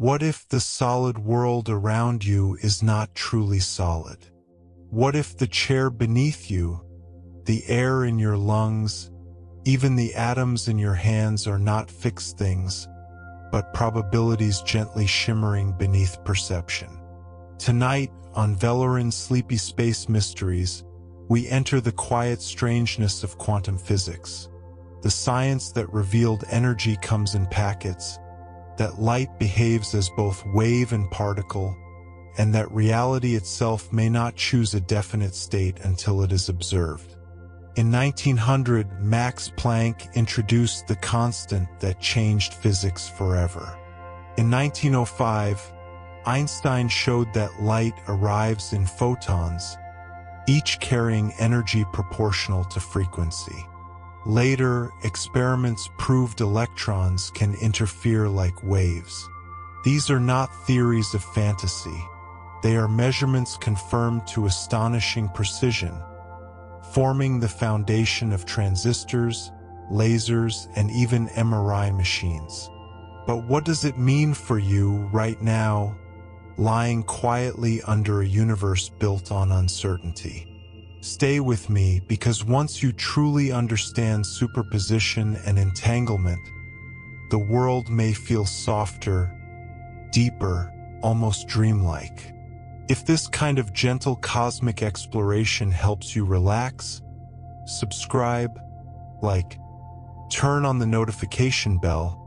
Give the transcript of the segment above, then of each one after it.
What if the solid world around you is not truly solid? What if the chair beneath you, the air in your lungs, even the atoms in your hands are not fixed things, but probabilities gently shimmering beneath perception? Tonight, on Velarin's Sleepy Space Mysteries, we enter the quiet strangeness of quantum physics. The science that revealed energy comes in packets, that light behaves as both wave and particle, and that reality itself may not choose a definite state until it is observed. In 1900, Max Planck introduced the constant that changed physics forever. In 1905, Einstein showed that light arrives in photons, each carrying energy proportional to frequency. Later, experiments proved electrons can interfere like waves. These are not theories of fantasy. They are measurements confirmed to astonishing precision, forming the foundation of transistors, lasers, and even MRI machines. But what does it mean for you right now, lying quietly under a universe built on uncertainty? Stay with me, because once you truly understand superposition and entanglement, the world may feel softer, deeper, almost dreamlike. If this kind of gentle cosmic exploration helps you relax, subscribe, like, turn on the notification bell,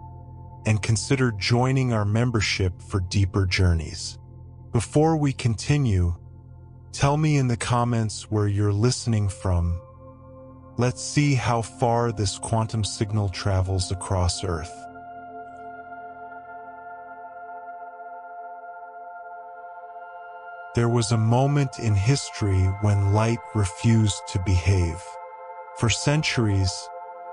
and consider joining our membership for deeper journeys. Before we continue, tell me in the comments where you're listening from. Let's see how far this quantum signal travels across Earth. There was a moment in history when light refused to behave. For centuries,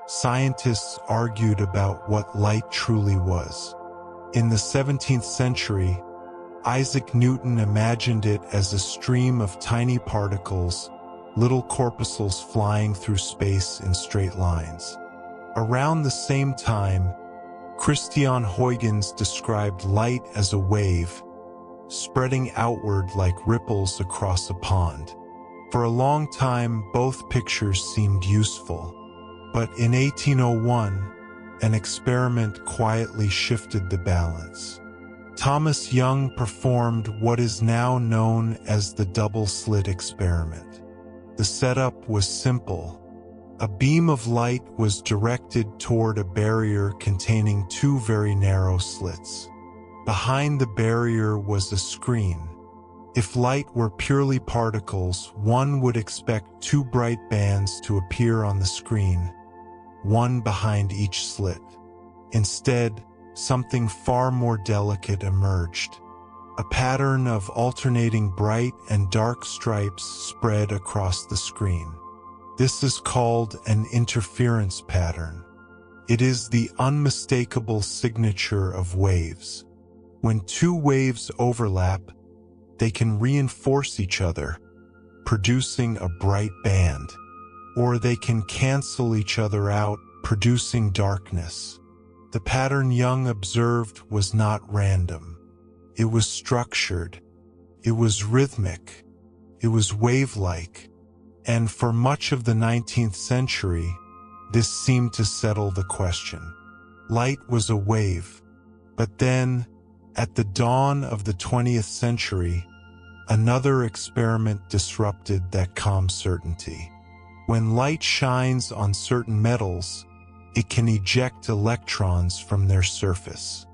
scientists argued about what light truly was. In the 17th century, Isaac Newton imagined it as a stream of tiny particles, little corpuscles flying through space in straight lines. Around the same time, Christian Huygens described light as a wave, spreading outward like ripples across a pond. For a long time, both pictures seemed useful. But in 1801, an experiment quietly shifted the balance. Thomas Young performed what is now known as the double-slit experiment. The setup was simple. A beam of light was directed toward a barrier containing two very narrow slits. Behind the barrier was a screen. If light were purely particles, one would expect two bright bands to appear on the screen, one behind each slit. Instead, something far more delicate emerged. A pattern of alternating bright and dark stripes spread across the screen. This is called an interference pattern. It is the unmistakable signature of waves. When two waves overlap, they can reinforce each other, producing a bright band, or they can cancel each other out, producing darkness. The pattern Young observed was not random. It was structured. It was rhythmic. It was wave-like. And for much of the 19th century, this seemed to settle the question. Light was a wave. But then, at the dawn of the 20th century, another experiment disrupted that calm certainty. When light shines on certain metals, it can eject electrons from their surface.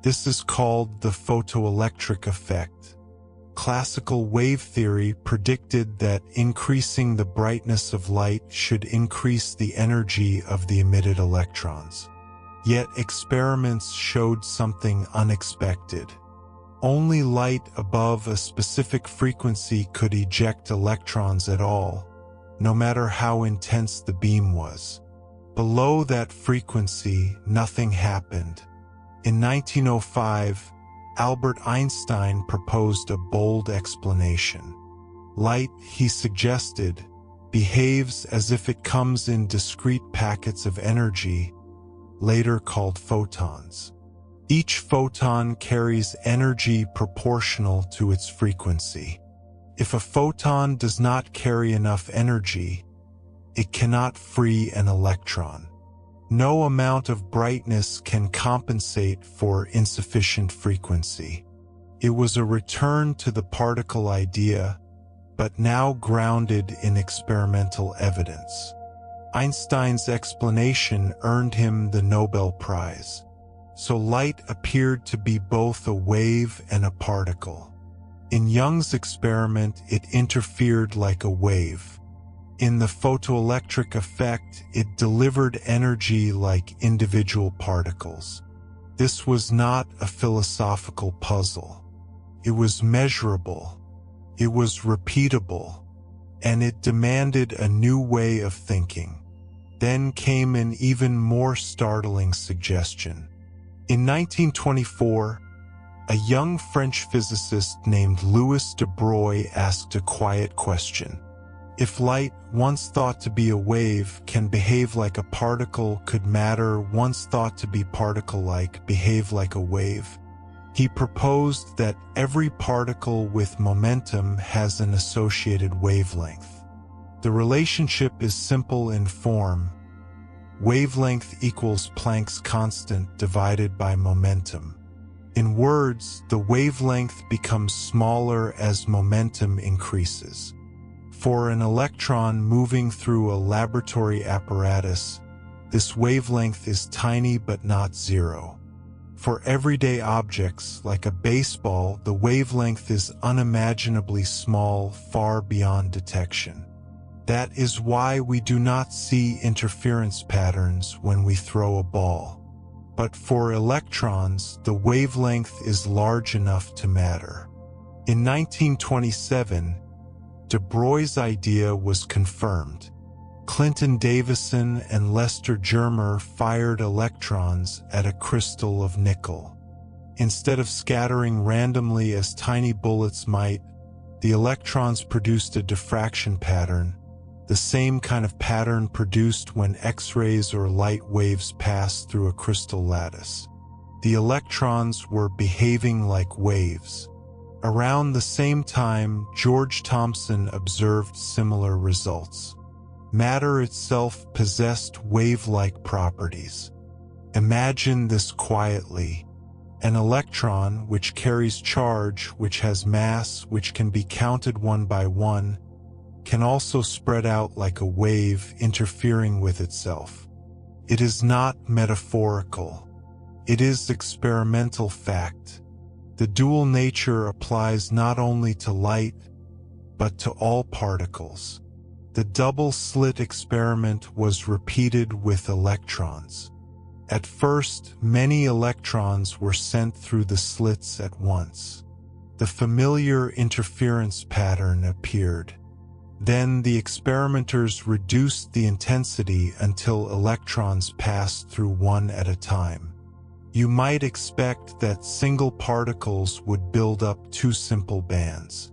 This is called the photoelectric effect. Classical wave theory predicted that increasing the brightness of light should increase the energy of the emitted electrons. Yet experiments showed something unexpected. Only light above a specific frequency could eject electrons at all, no matter how intense the beam was. Below that frequency, nothing happened. In 1905, Albert Einstein proposed a bold explanation. Light, he suggested, behaves as if it comes in discrete packets of energy, later called photons. Each photon carries energy proportional to its frequency. If a photon does not carry enough energy, it cannot free an electron. No amount of brightness can compensate for insufficient frequency. It was a return to the particle idea, but now grounded in experimental evidence. Einstein's explanation earned him the Nobel Prize. So light appeared to be both a wave and a particle. In Young's experiment, it interfered like a wave. In the photoelectric effect, it delivered energy like individual particles. This was not a philosophical puzzle. It was measurable. It was repeatable. And it demanded a new way of thinking. Then came an even more startling suggestion. In 1924, a young French physicist named Louis de Broglie asked a quiet question. If light, once thought to be a wave, can behave like a particle, could matter, once thought to be particle-like, behave like a wave? He proposed that every particle with momentum has an associated wavelength. The relationship is simple in form. Wavelength equals Planck's constant divided by momentum. In words, the wavelength becomes smaller as momentum increases. For an electron moving through a laboratory apparatus, this wavelength is tiny but not zero. For everyday objects, like a baseball, the wavelength is unimaginably small, far beyond detection. That is why we do not see interference patterns when we throw a ball. But for electrons, the wavelength is large enough to matter. In 1927, de Broglie's idea was confirmed. Clinton Davison and Lester Germer fired electrons at a crystal of nickel. Instead of scattering randomly as tiny bullets might, the electrons produced a diffraction pattern, the same kind of pattern produced when X-rays or light waves pass through a crystal lattice. The electrons were behaving like waves. Around the same time, George Thomson observed similar results. Matter itself possessed wave-like properties. Imagine this quietly. An electron, which carries charge, which has mass, which can be counted one by one, can also spread out like a wave, interfering with itself. It is not metaphorical. It is experimental fact. The dual nature applies not only to light, but to all particles. The double-slit experiment was repeated with electrons. At first, many electrons were sent through the slits at once. The familiar interference pattern appeared. Then the experimenters reduced the intensity until electrons passed through one at a time. You might expect that single particles would build up two simple bands.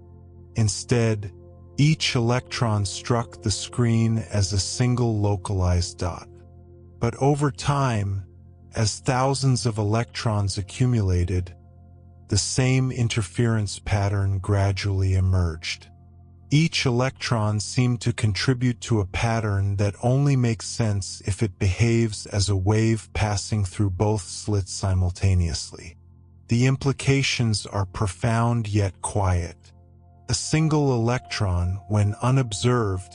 Instead, each electron struck the screen as a single localized dot. But over time, as thousands of electrons accumulated, the same interference pattern gradually emerged. Each electron seemed to contribute to a pattern that only makes sense if it behaves as a wave passing through both slits simultaneously. The implications are profound yet quiet. A single electron, when unobserved,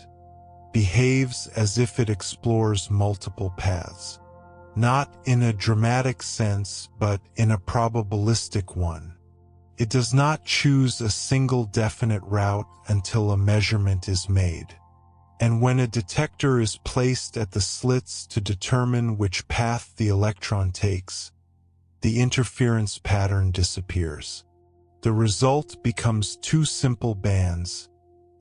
behaves as if it explores multiple paths. Not in a dramatic sense, but in a probabilistic one. It does not choose a single definite route until a measurement is made. And when a detector is placed at the slits to determine which path the electron takes, the interference pattern disappears. The result becomes two simple bands,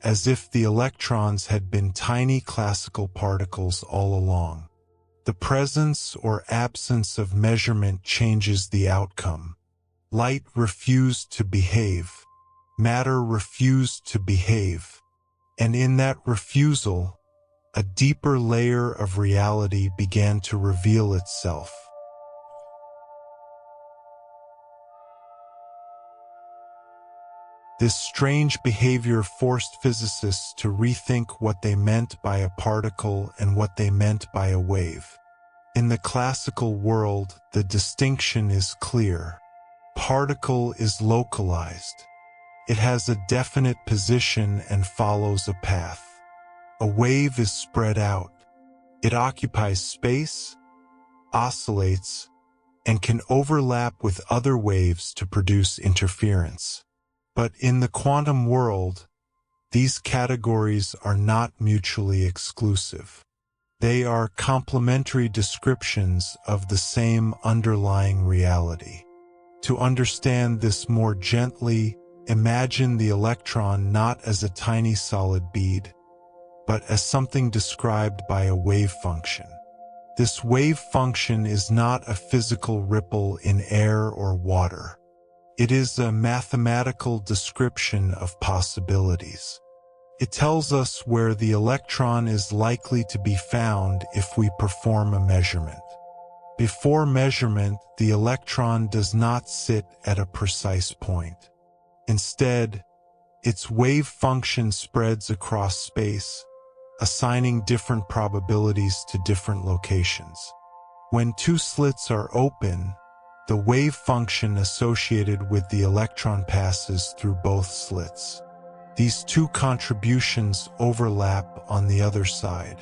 as if the electrons had been tiny classical particles all along. The presence or absence of measurement changes the outcome. Light refused to behave. Matter refused to behave. And in that refusal, a deeper layer of reality began to reveal itself. This strange behavior forced physicists to rethink what they meant by a particle and what they meant by a wave. In the classical world, the distinction is clear. Particle is localized. It has a definite position and follows a path. A wave is spread out. It occupies space, oscillates, and can overlap with other waves to produce interference. But in the quantum world, these categories are not mutually exclusive. They are complementary descriptions of the same underlying reality. To understand this more gently, imagine the electron not as a tiny solid bead, but as something described by a wave function. This wave function is not a physical ripple in air or water. It is a mathematical description of possibilities. It tells us where the electron is likely to be found if we perform a measurement. Before measurement, the electron does not sit at a precise point. Instead, its wave function spreads across space, assigning different probabilities to different locations. When two slits are open, the wave function associated with the electron passes through both slits. These two contributions overlap on the other side.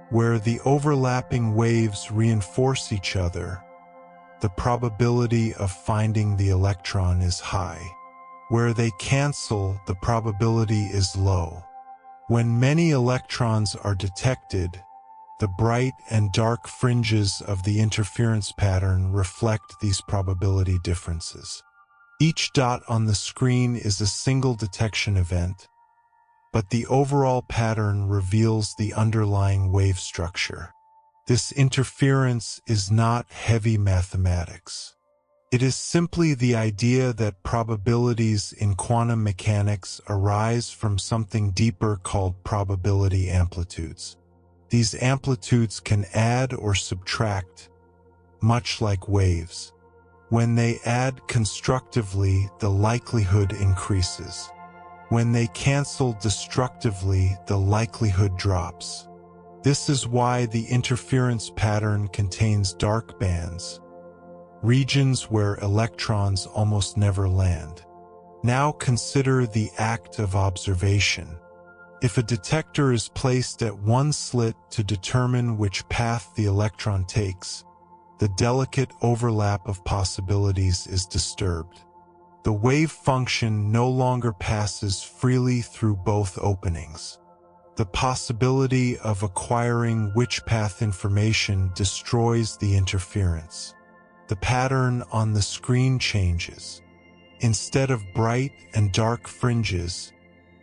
Where the overlapping waves reinforce each other, the probability of finding the electron is high. Where they cancel, the probability is low. When many electrons are detected, the bright and dark fringes of the interference pattern reflect these probability differences. Each dot on the screen is a single detection event, but the overall pattern reveals the underlying wave structure. This interference is not heavy mathematics. It is simply the idea that probabilities in quantum mechanics arise from something deeper called probability amplitudes. These amplitudes can add or subtract, much like waves. When they add constructively, the likelihood increases. When they cancel destructively, the likelihood drops. This is why the interference pattern contains dark bands, regions where electrons almost never land. Now consider the act of observation. If a detector is placed at one slit to determine which path the electron takes, the delicate overlap of possibilities is disturbed. The wave function no longer passes freely through both openings. The possibility of acquiring which path information destroys the interference. The pattern on the screen changes. Instead of bright and dark fringes,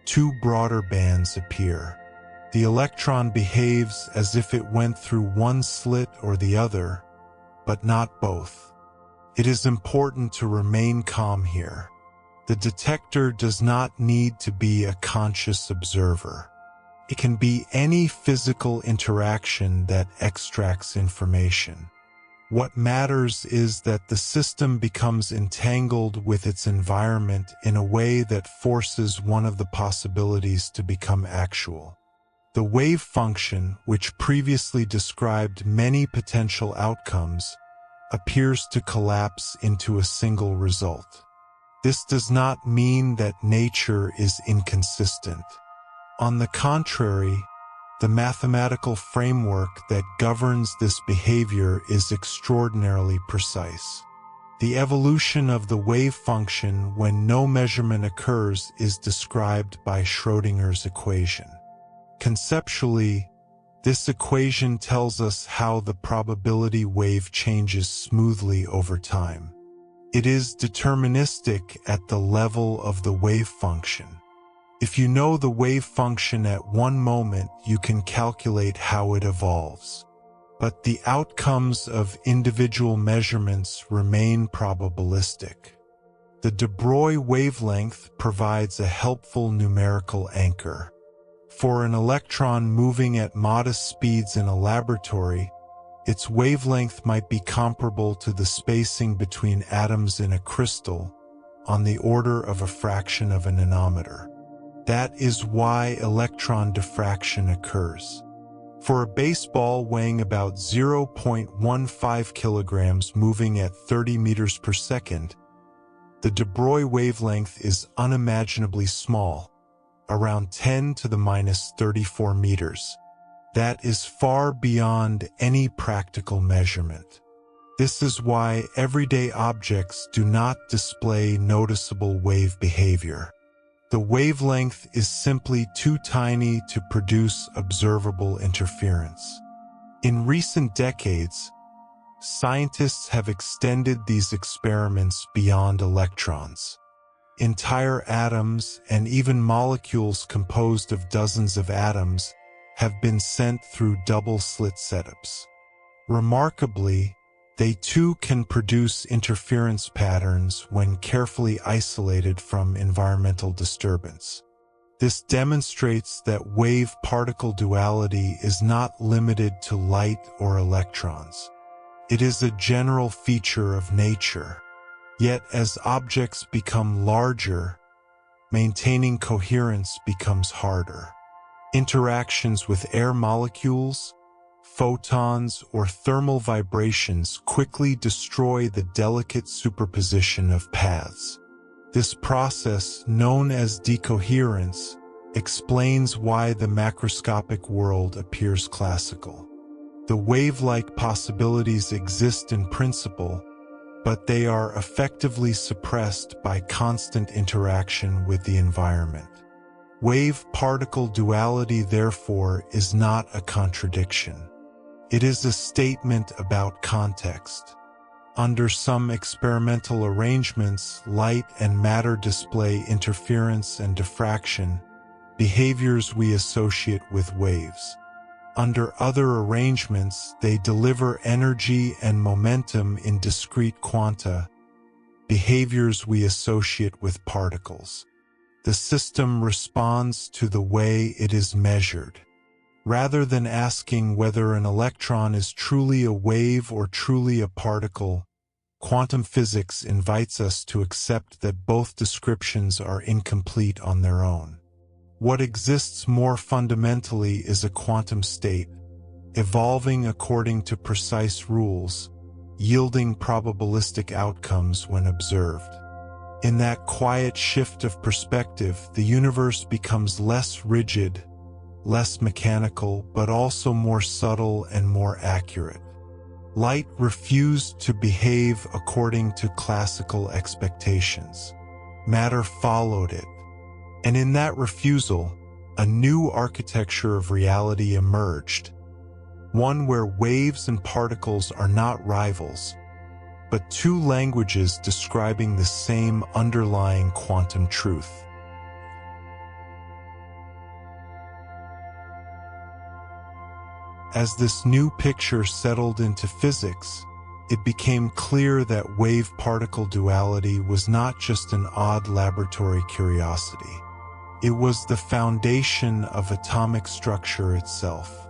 two broader bands appear. The electron behaves as if it went through one slit or the other, but not both. It is important to remain calm here. The detector does not need to be a conscious observer. It can be any physical interaction that extracts information. What matters is that the system becomes entangled with its environment in a way that forces one of the possibilities to become actual. The wave function, which previously described many potential outcomes, appears to collapse into a single result. This does not mean that nature is inconsistent. On the contrary, the mathematical framework that governs this behavior is extraordinarily precise. The evolution of the wave function when no measurement occurs is described by Schrödinger's equation. Conceptually, this equation tells us how the probability wave changes smoothly over time. It is deterministic at the level of the wave function. If you know the wave function at one moment, you can calculate how it evolves. But the outcomes of individual measurements remain probabilistic. The de Broglie wavelength provides a helpful numerical anchor. For an electron moving at modest speeds in a laboratory, its wavelength might be comparable to the spacing between atoms in a crystal, on the order of a fraction of a nanometer. That is why electron diffraction occurs. For a baseball weighing about 0.15 kilograms moving at 30 meters per second, the de Broglie wavelength is unimaginably small, around 10 to the minus 34 meters. That is far beyond any practical measurement. This is why everyday objects do not display noticeable wave behavior. The wavelength is simply too tiny to produce observable interference. In recent decades, scientists have extended these experiments beyond electrons. Entire atoms and even molecules composed of dozens of atoms have been sent through double-slit setups. Remarkably, they too can produce interference patterns when carefully isolated from environmental disturbance. This demonstrates that wave-particle duality is not limited to light or electrons. It is a general feature of nature. Yet as objects become larger, maintaining coherence becomes harder. Interactions with air molecules, photons, or thermal vibrations quickly destroy the delicate superposition of paths. This process, known as decoherence, explains why the macroscopic world appears classical. The wave-like possibilities exist in principle, but they are effectively suppressed by constant interaction with the environment. Wave-particle duality, therefore, is not a contradiction. It is a statement about context. Under some experimental arrangements, light and matter display interference and diffraction, behaviors we associate with waves. Under other arrangements, they deliver energy and momentum in discrete quanta, behaviors we associate with particles. The system responds to the way it is measured. Rather than asking whether an electron is truly a wave or truly a particle, quantum physics invites us to accept that both descriptions are incomplete on their own. What exists more fundamentally is a quantum state, evolving according to precise rules, yielding probabilistic outcomes when observed. In that quiet shift of perspective, the universe becomes less rigid, less mechanical, but also more subtle and more accurate. Light refused to behave according to classical expectations. Matter followed it. And in that refusal, a new architecture of reality emerged, one where waves and particles are not rivals, but two languages describing the same underlying quantum truth. As this new picture settled into physics, it became clear that wave-particle duality was not just an odd laboratory curiosity. It was the foundation of atomic structure itself.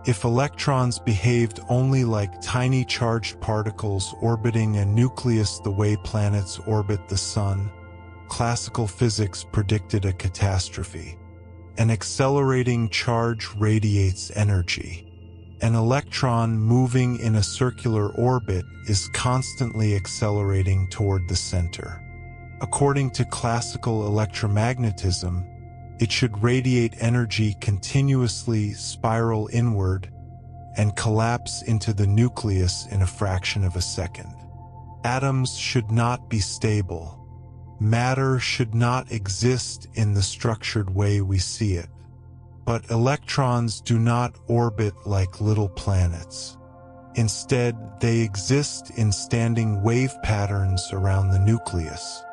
If electrons behaved only like tiny charged particles orbiting a nucleus the way planets orbit the sun, classical physics predicted a catastrophe. An accelerating charge radiates energy. An electron moving in a circular orbit is constantly accelerating toward the center. According to classical electromagnetism, it should radiate energy continuously, spiral inward, and collapse into the nucleus in a fraction of a second. Atoms should not be stable. Matter should not exist in the structured way we see it. But electrons do not orbit like little planets. Instead, they exist in standing wave patterns around the nucleus.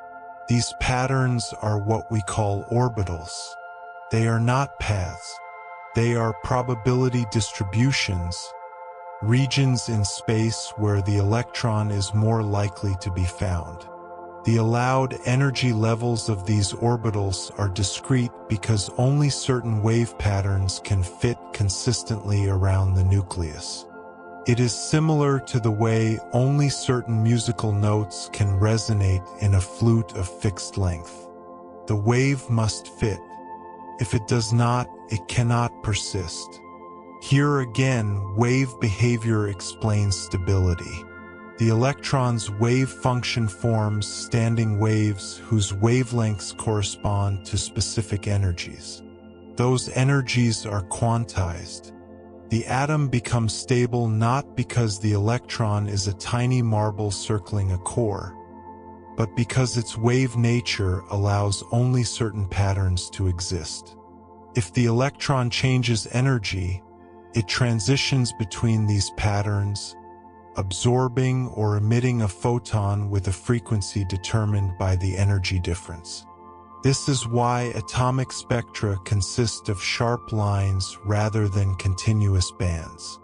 These patterns are what we call orbitals. They are not paths. They are probability distributions, regions in space where the electron is more likely to be found. The allowed energy levels of these orbitals are discrete because only certain wave patterns can fit consistently around the nucleus. It is similar to the way only certain musical notes can resonate in a flute of fixed length. The wave must fit. If it does not, it cannot persist. Here again, wave behavior explains stability. The electron's wave function forms standing waves whose wavelengths correspond to specific energies. Those energies are quantized. The atom becomes stable not because the electron is a tiny marble circling a core, but because its wave nature allows only certain patterns to exist. If the electron changes energy, it transitions between these patterns, absorbing or emitting a photon with a frequency determined by the energy difference. This is why atomic spectra consist of sharp lines rather than continuous bands.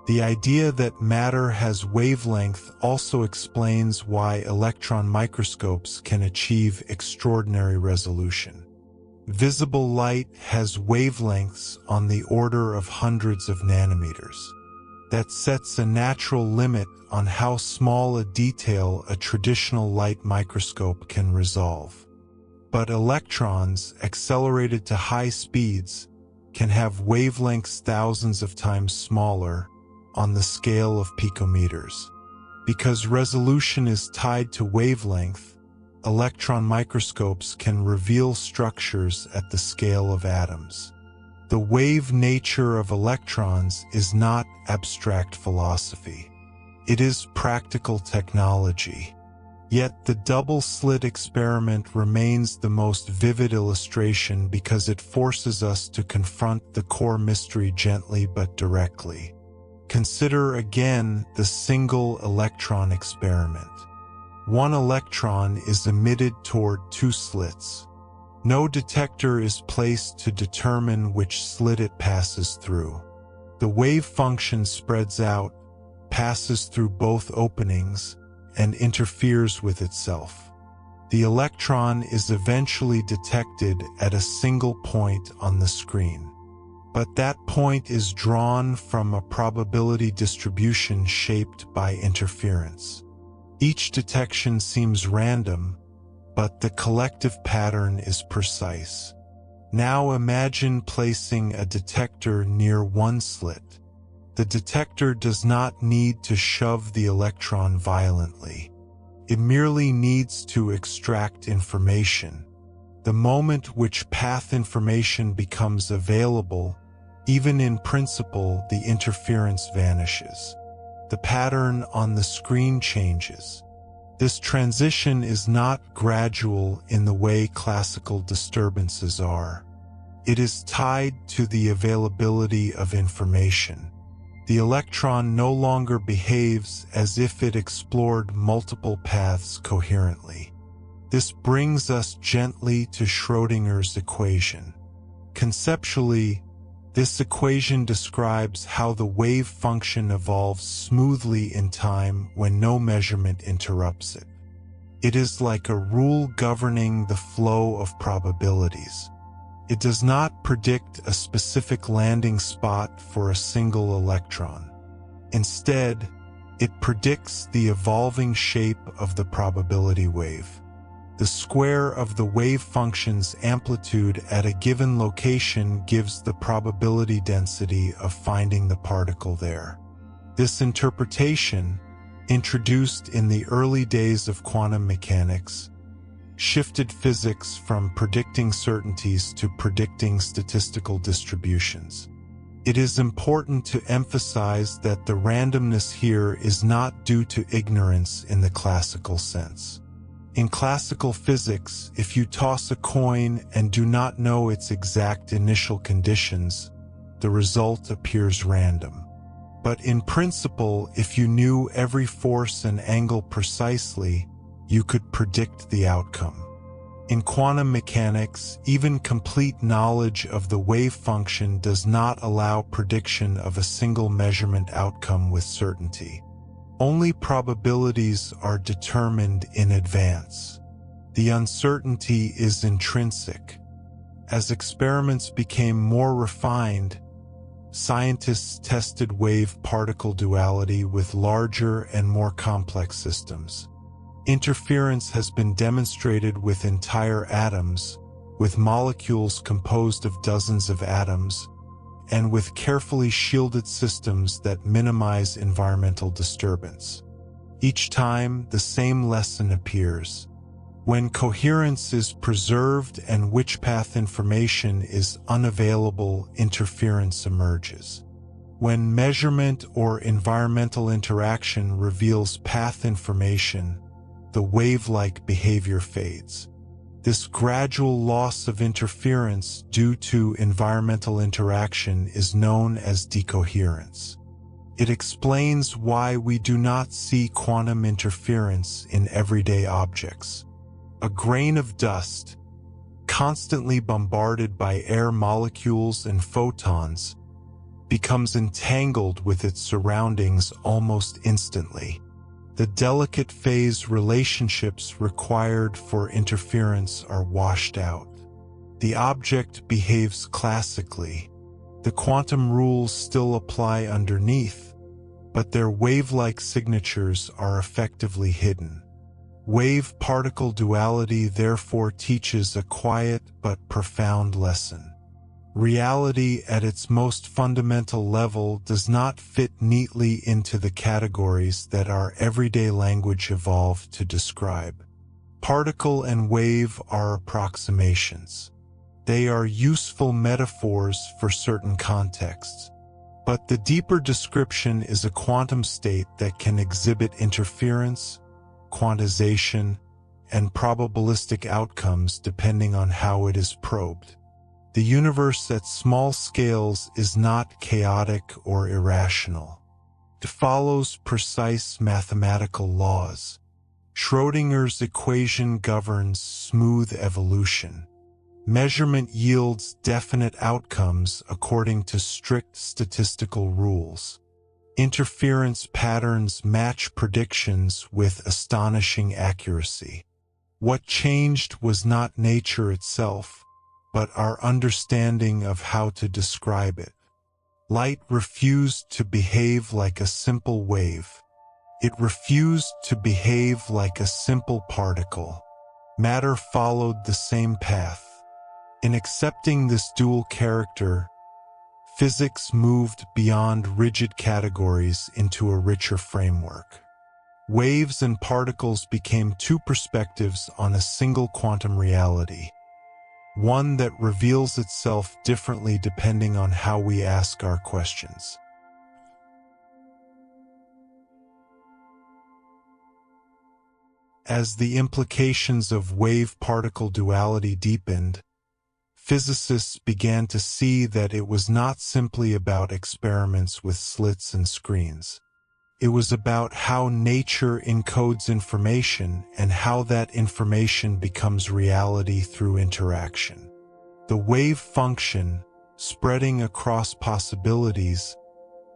The idea that matter has wavelength also explains why electron microscopes can achieve extraordinary resolution. Visible light has wavelengths on the order of hundreds of nanometers. That sets a natural limit on how small a detail a traditional light microscope can resolve. But electrons, accelerated to high speeds, can have wavelengths thousands of times smaller, on the scale of picometers. Because resolution is tied to wavelength, electron microscopes can reveal structures at the scale of atoms. The wave nature of electrons is not abstract philosophy. It is practical technology. Yet the double-slit experiment remains the most vivid illustration because it forces us to confront the core mystery gently but directly. Consider again the single electron experiment. One electron is emitted toward two slits. No detector is placed to determine which slit it passes through. The wave function spreads out, passes through both openings, and interferes with itself. The electron is eventually detected at a single point on the screen. But that point is drawn from a probability distribution shaped by interference. Each detection seems random, but the collective pattern is precise. Now imagine placing a detector near one slit. The detector does not need to shove the electron violently. It merely needs to extract information. The moment which path information becomes available, even in principle, the interference vanishes. The pattern on the screen changes. This transition is not gradual in the way classical disturbances are. It is tied to the availability of information. The electron no longer behaves as if it explored multiple paths coherently. This brings us gently to Schrödinger's equation. Conceptually, this equation describes how the wave function evolves smoothly in time when no measurement interrupts it. It is like a rule governing the flow of probabilities. It does not predict a specific landing spot for a single electron. Instead, it predicts the evolving shape of the probability wave. The square of the wave function's amplitude at a given location gives the probability density of finding the particle there. This interpretation, introduced in the early days of quantum mechanics, shifted physics from predicting certainties to predicting statistical distributions. It is important to emphasize that the randomness here is not due to ignorance in the classical sense. In classical physics, if you toss a coin and do not know its exact initial conditions, the result appears random. But in principle, if you knew every force and angle precisely, you could predict the outcome. In quantum mechanics, even complete knowledge of the wave function does not allow prediction of a single measurement outcome with certainty. Only probabilities are determined in advance. The uncertainty is intrinsic. As experiments became more refined, scientists tested wave-particle duality with larger and more complex systems. Interference has been demonstrated with entire atoms, with molecules composed of dozens of atoms, and with carefully shielded systems that minimize environmental disturbance. Each time, the same lesson appears. When coherence is preserved and which path information is unavailable, interference emerges. When measurement or environmental interaction reveals path information, the wave-like behavior fades. This gradual loss of interference due to environmental interaction is known as decoherence. It explains why we do not see quantum interference in everyday objects. A grain of dust, constantly bombarded by air molecules and photons, becomes entangled with its surroundings almost instantly. The delicate phase relationships required for interference are washed out. The object behaves classically. The quantum rules still apply underneath, but their wave-like signatures are effectively hidden. Wave-particle duality therefore teaches a quiet but profound lesson. Reality at its most fundamental level does not fit neatly into the categories that our everyday language evolved to describe. Particle and wave are approximations. They are useful metaphors for certain contexts. But the deeper description is a quantum state that can exhibit interference, quantization, and probabilistic outcomes depending on how it is probed. The universe at small scales is not chaotic or irrational. It follows precise mathematical laws. Schrödinger's equation governs smooth evolution. Measurement yields definite outcomes according to strict statistical rules. Interference patterns match predictions with astonishing accuracy. What changed was not nature itself, but our understanding of how to describe it. Light refused to behave like a simple wave. It refused to behave like a simple particle. Matter followed the same path. In accepting this dual character, physics moved beyond rigid categories into a richer framework. Waves and particles became two perspectives on a single quantum reality. One that reveals itself differently depending on how we ask our questions. As the implications of wave-particle duality deepened, physicists began to see that it was not simply about experiments with slits and screens. It was about how nature encodes information and how that information becomes reality through interaction. The wave function, spreading across possibilities,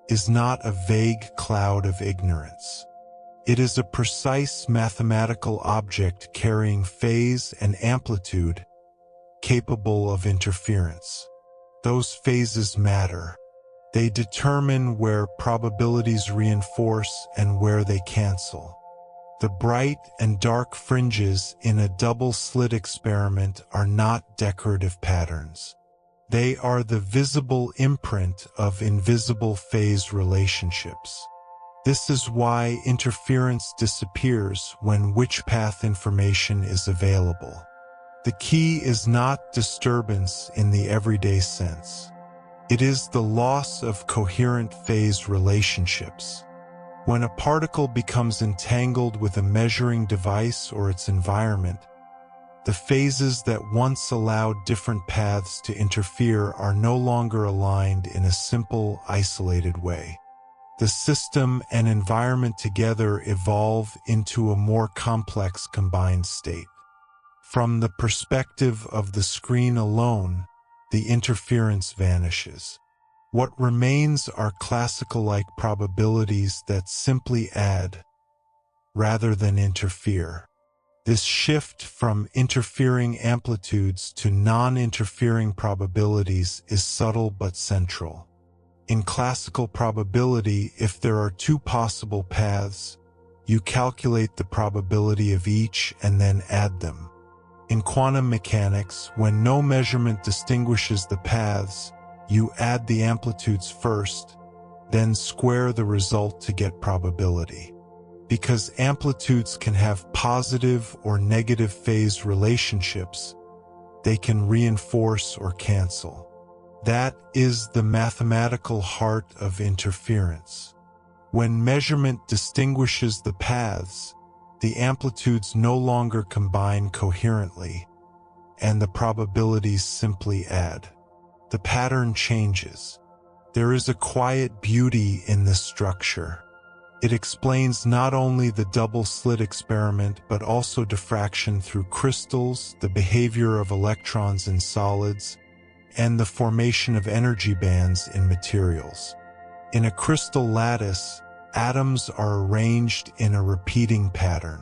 is not a vague cloud of ignorance. It is a precise mathematical object carrying phase and amplitude, capable of interference. Those phases matter. They determine where probabilities reinforce and where they cancel. The bright and dark fringes in a double-slit experiment are not decorative patterns. They are the visible imprint of invisible phase relationships. This is why interference disappears when which path information is available. The key is not disturbance in the everyday sense. It is the loss of coherent phase relationships. When a particle becomes entangled with a measuring device or its environment, the phases that once allowed different paths to interfere are no longer aligned in a simple, isolated way. The system and environment together evolve into a more complex combined state. From the perspective of the screen alone, the interference vanishes. What remains are classical-like probabilities that simply add, rather than interfere. This shift from interfering amplitudes to non-interfering probabilities is subtle but central. In classical probability, if there are two possible paths, you calculate the probability of each and then add them. In quantum mechanics, when no measurement distinguishes the paths, you add the amplitudes first, then square the result to get probability. Because amplitudes can have positive or negative phase relationships, they can reinforce or cancel. That is the mathematical heart of interference. When measurement distinguishes the paths, the amplitudes no longer combine coherently, and the probabilities simply add. The pattern changes. There is a quiet beauty in this structure. It explains not only the double-slit experiment but also diffraction through crystals, the behavior of electrons in solids, and the formation of energy bands in materials. In a crystal lattice, atoms are arranged in a repeating pattern.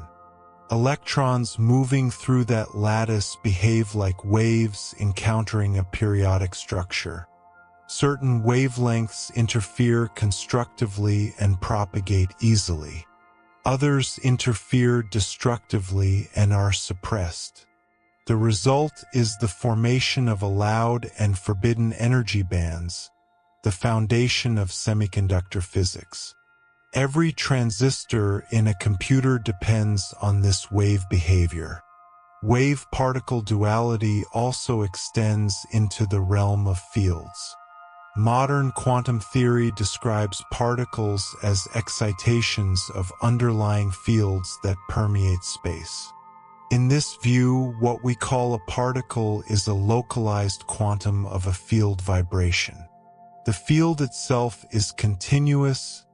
Electrons moving through that lattice behave like waves encountering a periodic structure. Certain wavelengths interfere constructively and propagate easily. Others interfere destructively and are suppressed. The result is the formation of allowed and forbidden energy bands, the foundation of semiconductor physics. Every transistor in a computer depends on this wave behavior. Wave-particle duality also extends into the realm of fields. Modern quantum theory describes particles as excitations of underlying fields that permeate space. In this view, what we call a particle is a localized quantum of a field vibration. The field itself is continuous,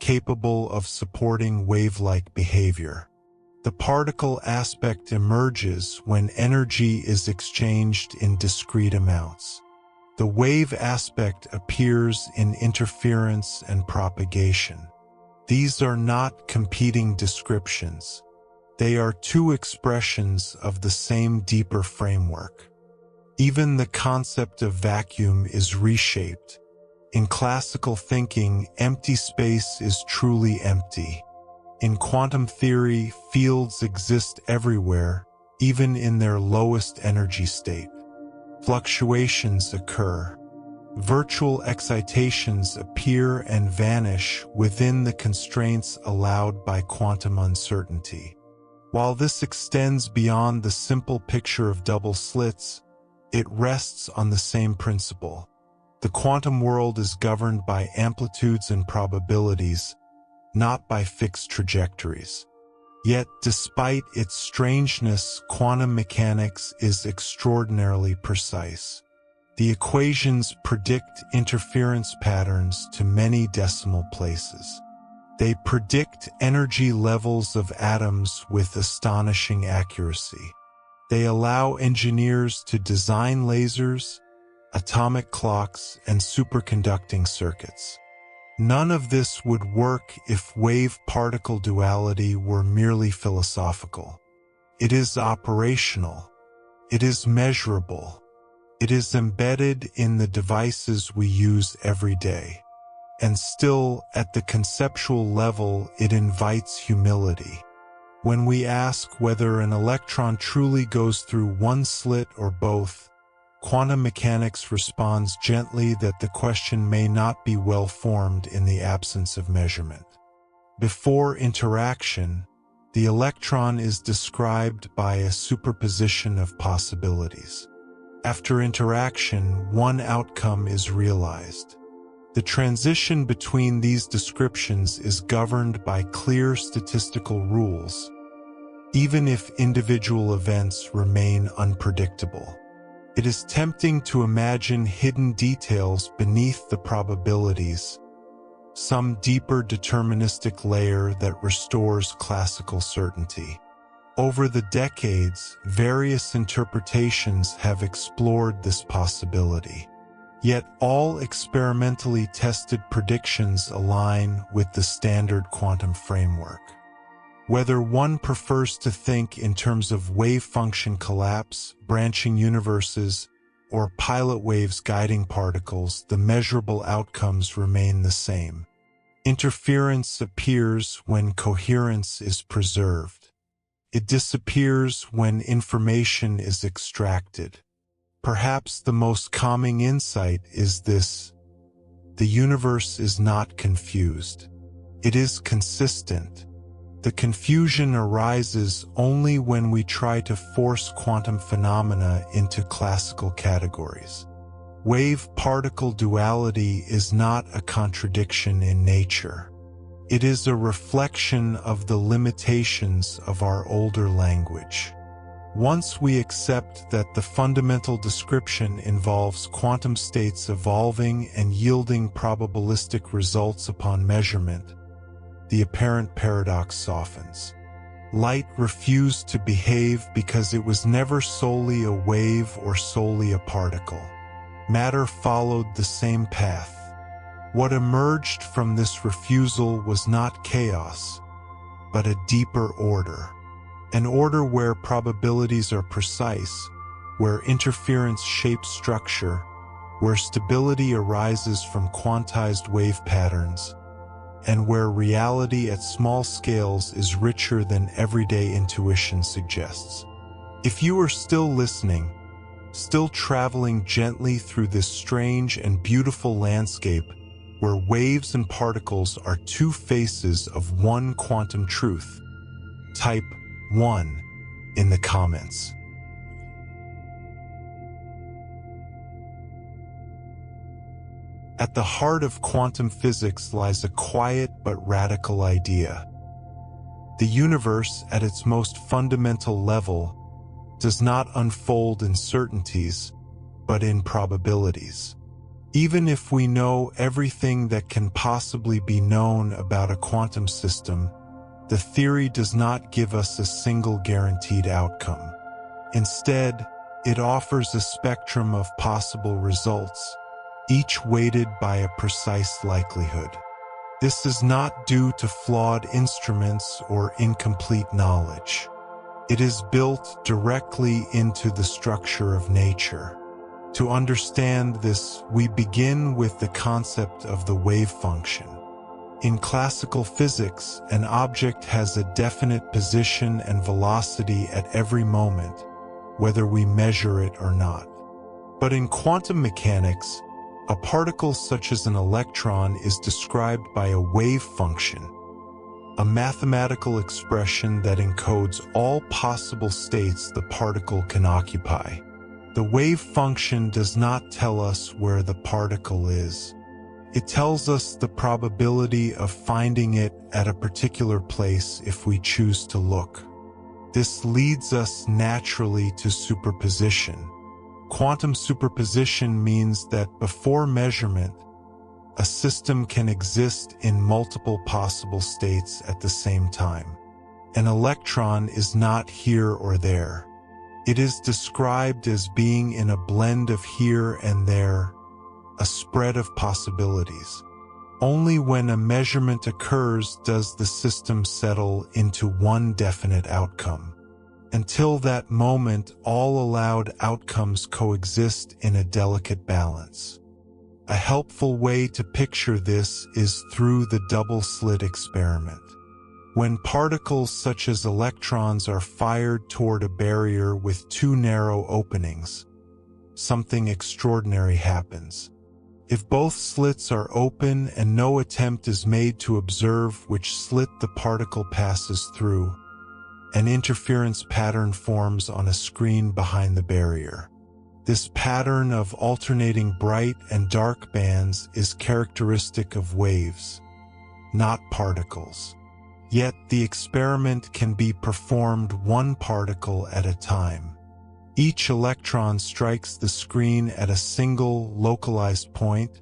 capable of supporting wave-like behavior. The particle aspect emerges when energy is exchanged in discrete amounts. The wave aspect appears in interference and propagation. These are not competing descriptions. They are two expressions of the same deeper framework. Even the concept of vacuum is reshaped. In classical thinking, empty space is truly empty. In quantum theory, fields exist everywhere, even in their lowest energy state. Fluctuations occur. Virtual excitations appear and vanish within the constraints allowed by quantum uncertainty. While this extends beyond the simple picture of double slits, it rests on the same principle. The quantum world is governed by amplitudes and probabilities, not by fixed trajectories. Yet, despite its strangeness, quantum mechanics is extraordinarily precise. The equations predict interference patterns to many decimal places. They predict energy levels of atoms with astonishing accuracy. They allow engineers to design lasers, atomic clocks, and superconducting circuits. None of this would work if wave-particle duality were merely philosophical. It is operational. It is measurable. It is embedded in the devices we use every day. And still, at the conceptual level, it invites humility. When we ask whether an electron truly goes through one slit or both, quantum mechanics responds gently that the question may not be well formed in the absence of measurement. Before interaction, the electron is described by a superposition of possibilities. After interaction, one outcome is realized. The transition between these descriptions is governed by clear statistical rules, even if individual events remain unpredictable. It is tempting to imagine hidden details beneath the probabilities, some deeper deterministic layer that restores classical certainty. Over the decades, various interpretations have explored this possibility. Yet all experimentally tested predictions align with the standard quantum framework. Whether one prefers to think in terms of wave function collapse, branching universes, or pilot waves guiding particles, the measurable outcomes remain the same. Interference appears when coherence is preserved. It disappears when information is extracted. Perhaps the most calming insight is this: the universe is not confused. It is consistent. The confusion arises only when we try to force quantum phenomena into classical categories. Wave-particle duality is not a contradiction in nature. It is a reflection of the limitations of our older language. Once we accept that the fundamental description involves quantum states evolving and yielding probabilistic results upon measurement, the apparent paradox softens. Light refused to behave because it was never solely a wave or solely a particle. Matter followed the same path. What emerged from this refusal was not chaos, but a deeper order. An order where probabilities are precise, where interference shapes structure, where stability arises from quantized wave patterns, and where reality at small scales is richer than everyday intuition suggests. If you are still listening, still traveling gently through this strange and beautiful landscape where waves and particles are two faces of one quantum truth, type 1 in the comments. At the heart of quantum physics lies a quiet but radical idea. The universe, at its most fundamental level, does not unfold in certainties, but in probabilities. Even if we know everything that can possibly be known about a quantum system, the theory does not give us a single guaranteed outcome. Instead, it offers a spectrum of possible results, each weighted by a precise likelihood. This is not due to flawed instruments or incomplete knowledge. It is built directly into the structure of nature. To understand this, we begin with the concept of the wave function. In classical physics, an object has a definite position and velocity at every moment, whether we measure it or not. But in quantum mechanics, a particle such as an electron is described by a wave function, a mathematical expression that encodes all possible states the particle can occupy. The wave function does not tell us where the particle is. It tells us the probability of finding it at a particular place if we choose to look. This leads us naturally to superposition. Quantum superposition means that before measurement, a system can exist in multiple possible states at the same time. An electron is not here or there. It is described as being in a blend of here and there, a spread of possibilities. Only when a measurement occurs does the system settle into one definite outcome. Until that moment, all allowed outcomes coexist in a delicate balance. A helpful way to picture this is through the double-slit experiment. When particles such as electrons are fired toward a barrier with two narrow openings, something extraordinary happens. If both slits are open and no attempt is made to observe which slit the particle passes through, an interference pattern forms on a screen behind the barrier. This pattern of alternating bright and dark bands is characteristic of waves, not particles. Yet the experiment can be performed one particle at a time. Each electron strikes the screen at a single, localized point,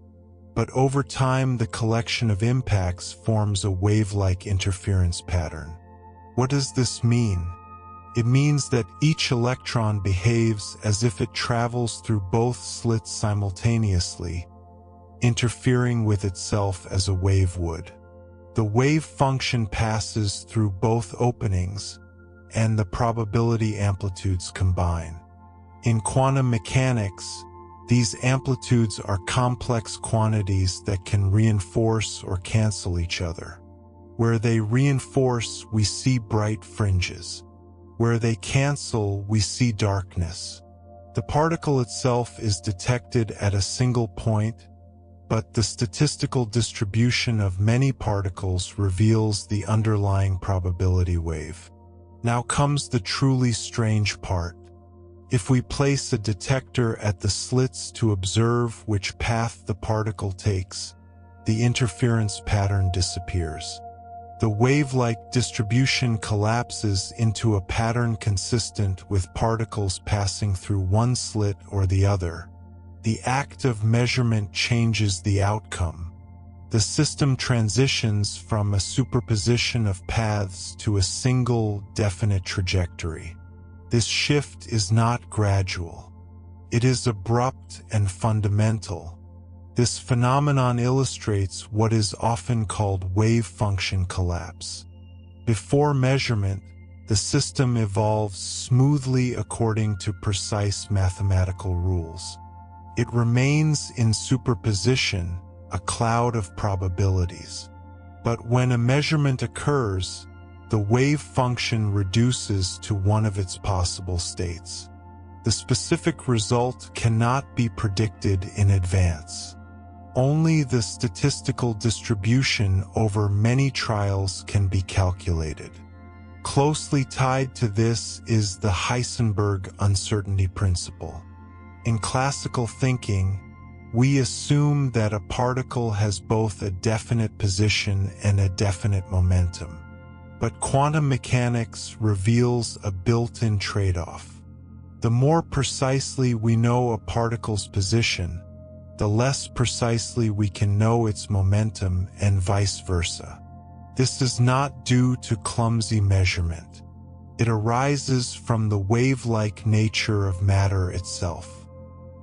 but over time the collection of impacts forms a wave-like interference pattern. What does this mean? It means that each electron behaves as if it travels through both slits simultaneously, interfering with itself as a wave would. The wave function passes through both openings, and the probability amplitudes combine. In quantum mechanics, These amplitudes are complex quantities that can reinforce or cancel each other. Where they reinforce, we see bright fringes. Where they cancel, we see darkness. The particle itself is detected at a single point, but the statistical distribution of many particles reveals the underlying probability wave. Now comes the truly strange part. If we place a detector at the slits to observe which path the particle takes, the interference pattern disappears. The wave-like distribution collapses into a pattern consistent with particles passing through one slit or the other. The act of measurement changes the outcome. The system transitions from a superposition of paths to a single, definite trajectory. This shift is not gradual. It is abrupt and fundamental. This phenomenon illustrates what is often called wave function collapse. Before measurement, the system evolves smoothly according to precise mathematical rules. It remains in superposition, a cloud of probabilities. But when a measurement occurs, the wave function reduces to one of its possible states. The specific result cannot be predicted in advance. Only the statistical distribution over many trials can be calculated. Closely tied to this is the Heisenberg uncertainty principle. In classical thinking, we assume that a particle has both a definite position and a definite momentum. But quantum mechanics reveals a built-in trade-off. The more precisely we know a particle's position, the less precisely we can know its momentum and vice versa. This is not due to clumsy measurement. It arises from the wave-like nature of matter itself.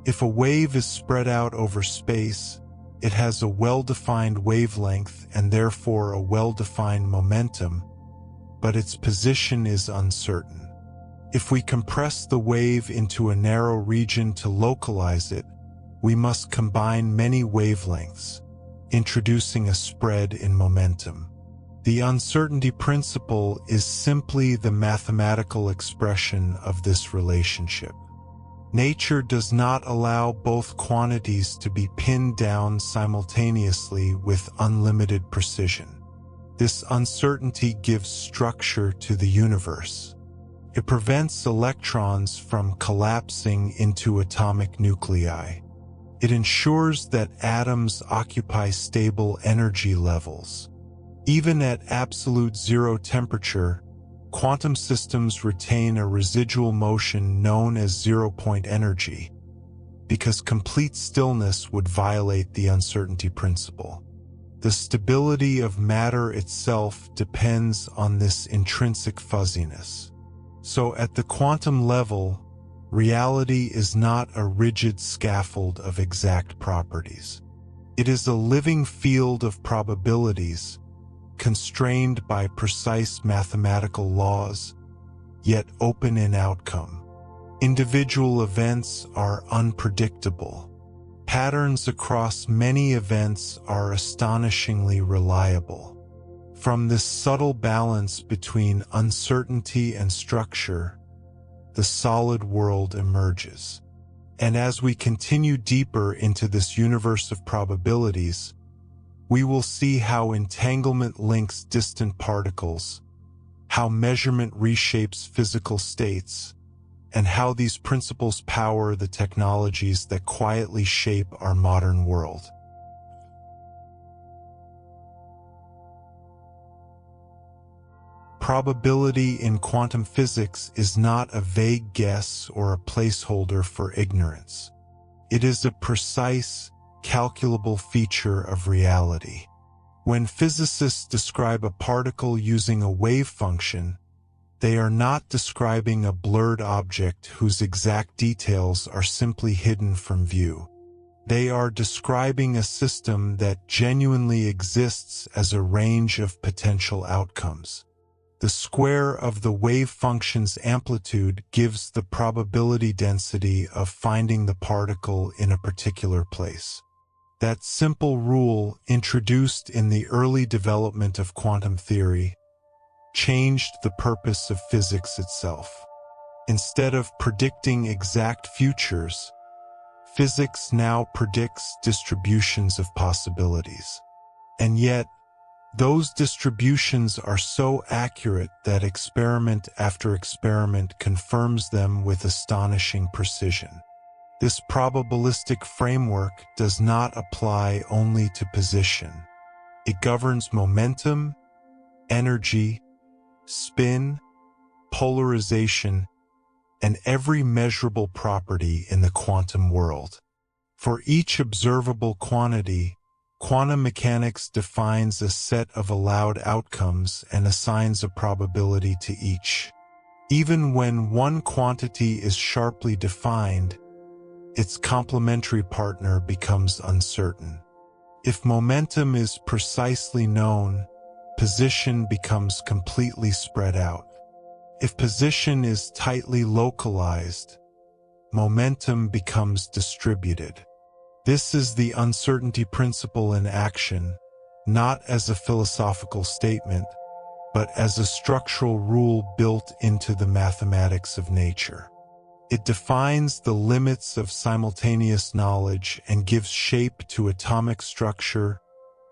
If a wave is spread out over space, it has a well-defined wavelength and therefore a well-defined momentum, but its position is uncertain. If we compress the wave into a narrow region to localize it, we must combine many wavelengths, introducing a spread in momentum. The uncertainty principle is simply the mathematical expression of this relationship. Nature does not allow both quantities to be pinned down simultaneously with unlimited precision. This uncertainty gives structure to the universe. It prevents electrons from collapsing into atomic nuclei. It ensures that atoms occupy stable energy levels. Even at absolute zero temperature, quantum systems retain a residual motion known as zero-point energy, because complete stillness would violate the uncertainty principle. The stability of matter itself depends on this intrinsic fuzziness. So at the quantum level, reality is not a rigid scaffold of exact properties. It is a living field of probabilities, constrained by precise mathematical laws, yet open in outcome. Individual events are unpredictable. Patterns across many events are astonishingly reliable. From this subtle balance between uncertainty and structure, the solid world emerges. And as we continue deeper into this universe of probabilities, we will see how entanglement links distant particles, how measurement reshapes physical states, and how these principles power the technologies that quietly shape our modern world. Probability in quantum physics is not a vague guess or a placeholder for ignorance. It is a precise, calculable feature of reality. When physicists describe a particle using a wave function, they are not describing a blurred object whose exact details are simply hidden from view. They are describing a system that genuinely exists as a range of potential outcomes. the square of the wave function's amplitude gives the probability density of finding the particle in a particular place. That simple rule, introduced in the early development of quantum theory, changed the purpose of physics itself. Instead of predicting exact futures, physics now predicts distributions of possibilities. And yet, those distributions are so accurate that experiment after experiment confirms them with astonishing precision. This probabilistic framework does not apply only to position. It governs momentum, energy, spin, polarization, and every measurable property in the quantum world. For each observable quantity, quantum mechanics defines a set of allowed outcomes and assigns a probability to each. Even when one quantity is sharply defined, its complementary partner becomes uncertain. If momentum is precisely known, position becomes completely spread out. If position is tightly localized, momentum becomes distributed. This is the uncertainty principle in action, not as a philosophical statement, but as a structural rule built into the mathematics of nature. It defines the limits of simultaneous knowledge and gives shape to atomic structure,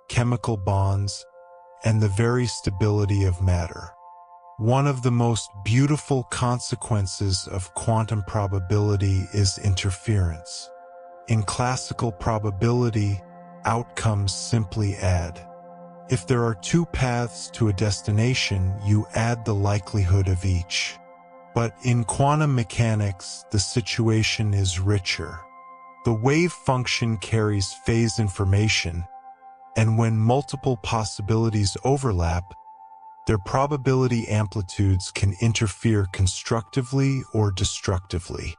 chemical bonds, and the very stability of matter. One of the most beautiful consequences of quantum probability is interference. In classical probability, outcomes simply add. If there are two paths to a destination, you add the likelihood of each. But in quantum mechanics, the situation is richer. The wave function carries phase information, and when multiple possibilities overlap, their probability amplitudes can interfere constructively or destructively.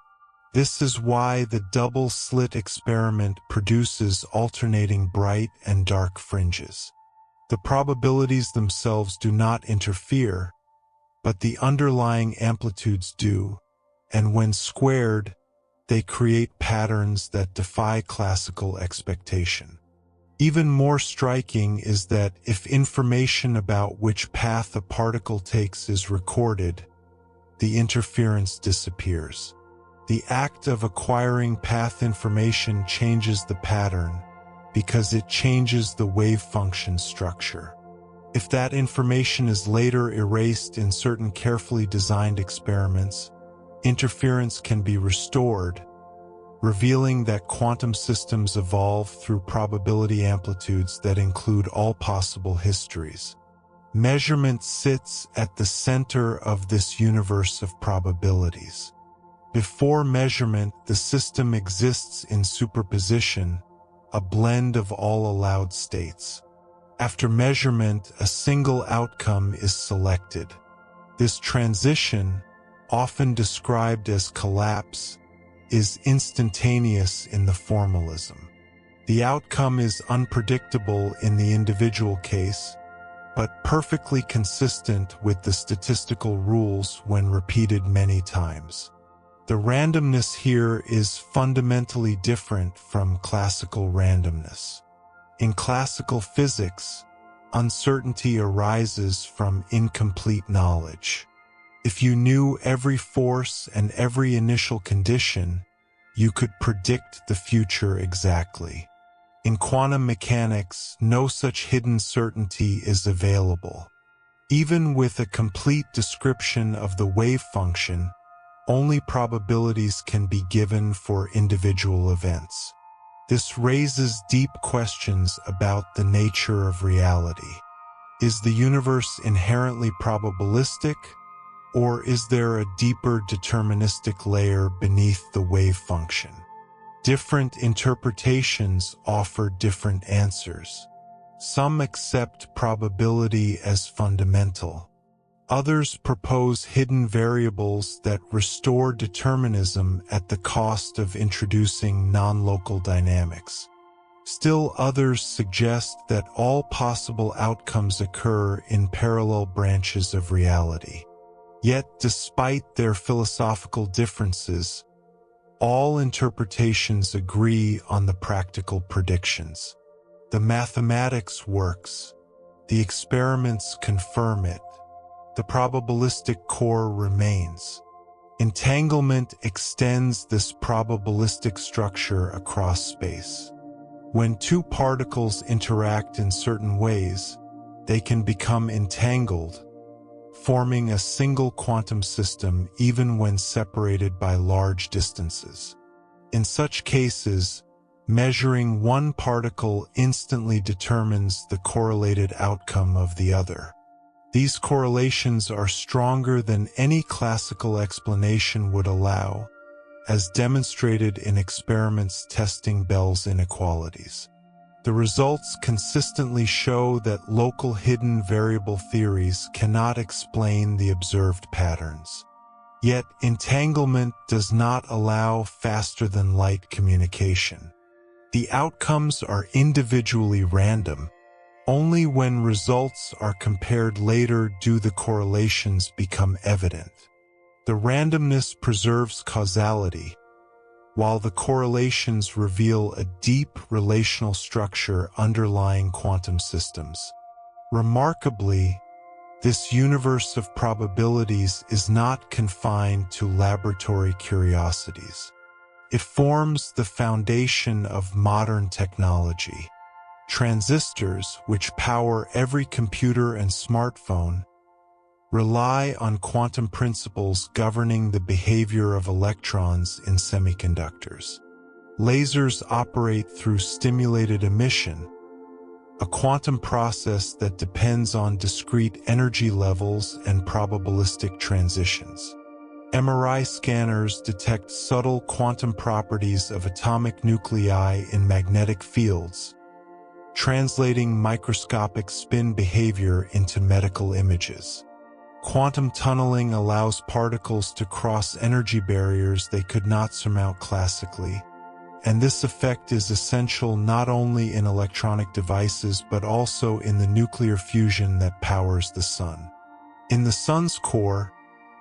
This is why the double-slit experiment produces alternating bright and dark fringes. The probabilities themselves do not interfere, but the underlying amplitudes do, and when squared, they create patterns that defy classical expectation. Even more striking is that if information about which path a particle takes is recorded, the interference disappears. The act of acquiring path information changes the pattern because it changes the wave function structure. If that information is later erased in certain carefully designed experiments, interference can be restored, revealing that quantum systems evolve through probability amplitudes that include all possible histories. Measurement sits at the center of this universe of probabilities. Before measurement, the system exists in superposition, a blend of all allowed states. After measurement, a single outcome is selected. This transition, often described as collapse, is instantaneous in the formalism. The outcome is unpredictable in the individual case, but perfectly consistent with the statistical rules when repeated many times. The randomness here is fundamentally different from classical randomness. In classical physics, uncertainty arises from incomplete knowledge. If you knew every force and every initial condition, you could predict the future exactly. In quantum mechanics, no such hidden certainty is available. Even with a complete description of the wave function, only probabilities can be given for individual events. This raises deep questions about the nature of reality. Is the universe inherently probabilistic, or is there a deeper deterministic layer beneath the wave function? Different interpretations offer different answers. Some accept probability as fundamental. Others propose hidden variables that restore determinism at the cost of introducing non-local dynamics. Still others suggest that all possible outcomes occur in parallel branches of reality. Yet, despite their philosophical differences, all interpretations agree on the practical predictions. The mathematics works. The experiments confirm it. The probabilistic core remains. Entanglement extends this probabilistic structure across space. When two particles interact in certain ways, they can become entangled, forming a single quantum system even when separated by large distances. In such cases, measuring one particle instantly determines the correlated outcome of the other. These correlations are stronger than any classical explanation would allow, as demonstrated in experiments testing Bell's inequalities. The results consistently show that local hidden variable theories cannot explain the observed patterns. Yet, entanglement does not allow faster-than-light communication. The outcomes are individually random. Only when results are compared later do the correlations become evident. The randomness preserves causality, while the correlations reveal a deep relational structure underlying quantum systems. Remarkably, this universe of probabilities is not confined to laboratory curiosities. It forms the foundation of modern technology. Transistors, which power every computer and smartphone, rely on quantum principles governing the behavior of electrons in semiconductors. Lasers operate through stimulated emission, a quantum process that depends on discrete energy levels and probabilistic transitions. MRI scanners detect subtle quantum properties of atomic nuclei in magnetic fields, translating microscopic spin behavior into medical images. Quantum tunneling allows particles to cross energy barriers they could not surmount classically, and this effect is essential not only in electronic devices but also in the nuclear fusion that powers the sun. In the sun's core,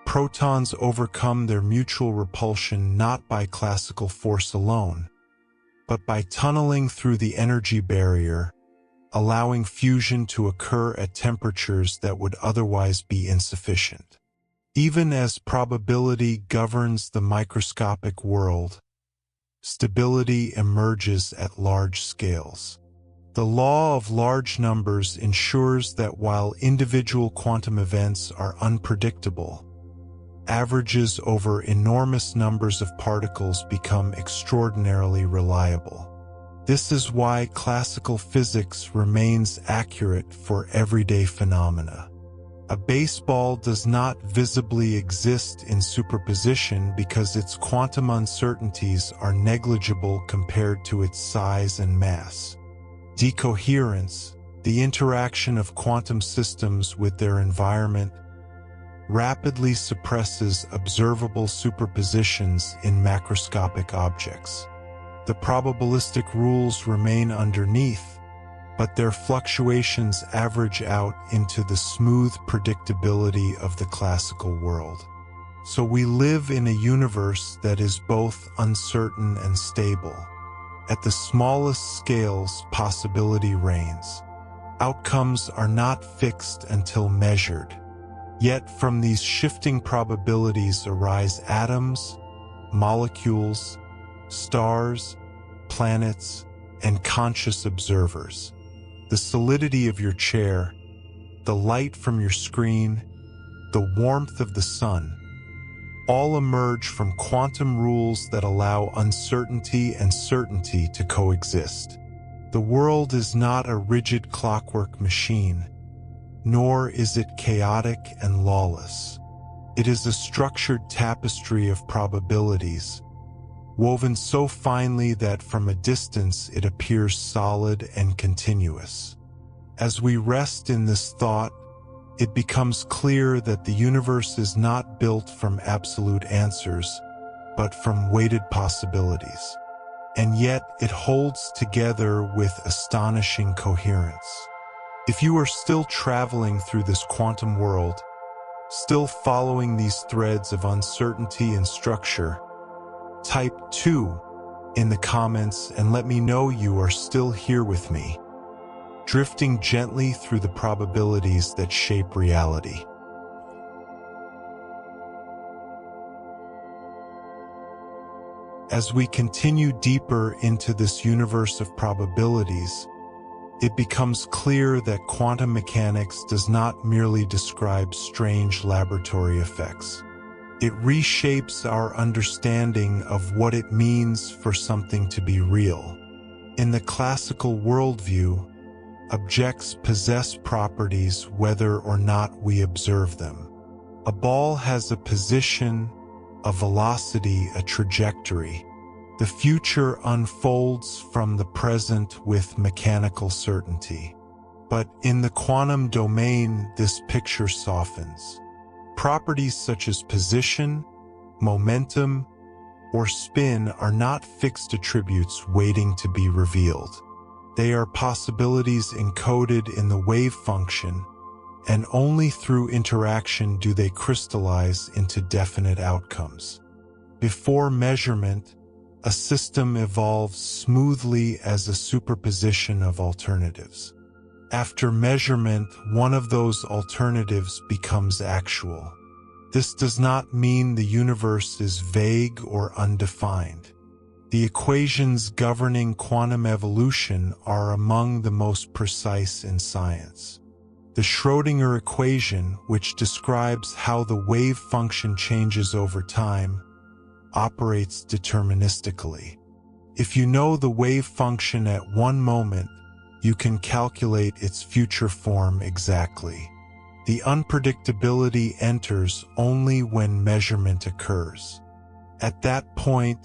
protons overcome their mutual repulsion not by classical force alone, but by tunneling through the energy barrier, allowing fusion to occur at temperatures that would otherwise be insufficient. Even as probability governs the microscopic world, stability emerges at large scales. The law of large numbers ensures that while individual quantum events are unpredictable, averages over enormous numbers of particles become extraordinarily reliable. This is why classical physics remains accurate for everyday phenomena. A baseball does not visibly exist in superposition because its quantum uncertainties are negligible compared to its size and mass. Decoherence, the interaction of quantum systems with their environment, rapidly suppresses observable superpositions in macroscopic objects. The probabilistic rules remain underneath, but their fluctuations average out into the smooth predictability of the classical world. So we live in a universe that is both uncertain and stable. At the smallest scales, possibility reigns. Outcomes are not fixed until measured. Yet from these shifting probabilities arise atoms, molecules, stars, planets, and conscious observers. The solidity of your chair, the light from your screen, the warmth of the sun, all emerge from quantum rules that allow uncertainty and certainty to coexist. The world is not a rigid clockwork machine, nor is it chaotic and lawless. It is a structured tapestry of probabilities, woven so finely that from a distance it appears solid and continuous. As we rest in this thought, it becomes clear that the universe is not built from absolute answers, but from weighted possibilities. and yet it holds together with astonishing coherence. If you are still traveling through this quantum world, still following these threads of uncertainty and structure, type 2 in the comments and let me know you are still here with me, drifting gently through the probabilities that shape reality. As we continue deeper into this universe of probabilities, it becomes clear that quantum mechanics does not merely describe strange laboratory effects. It reshapes our understanding of what it means for something to be real. In the classical worldview, objects possess properties whether or not we observe them. A ball has a position, a velocity, a trajectory. The future unfolds from the present with mechanical certainty. But in the quantum domain, this picture softens. Properties such as position, momentum, or spin are not fixed attributes waiting to be revealed. They are possibilities encoded in the wave function, and only through interaction do they crystallize into definite outcomes. Before measurement, a system evolves smoothly as a superposition of alternatives. After measurement, one of those alternatives becomes actual. This does not mean the universe is vague or undefined. The equations governing quantum evolution are among the most precise in science. The Schrödinger equation, which describes how the wave function changes over time, operates deterministically. If you know the wave function at one moment, you can calculate its future form exactly. The unpredictability enters only when measurement occurs. At that point,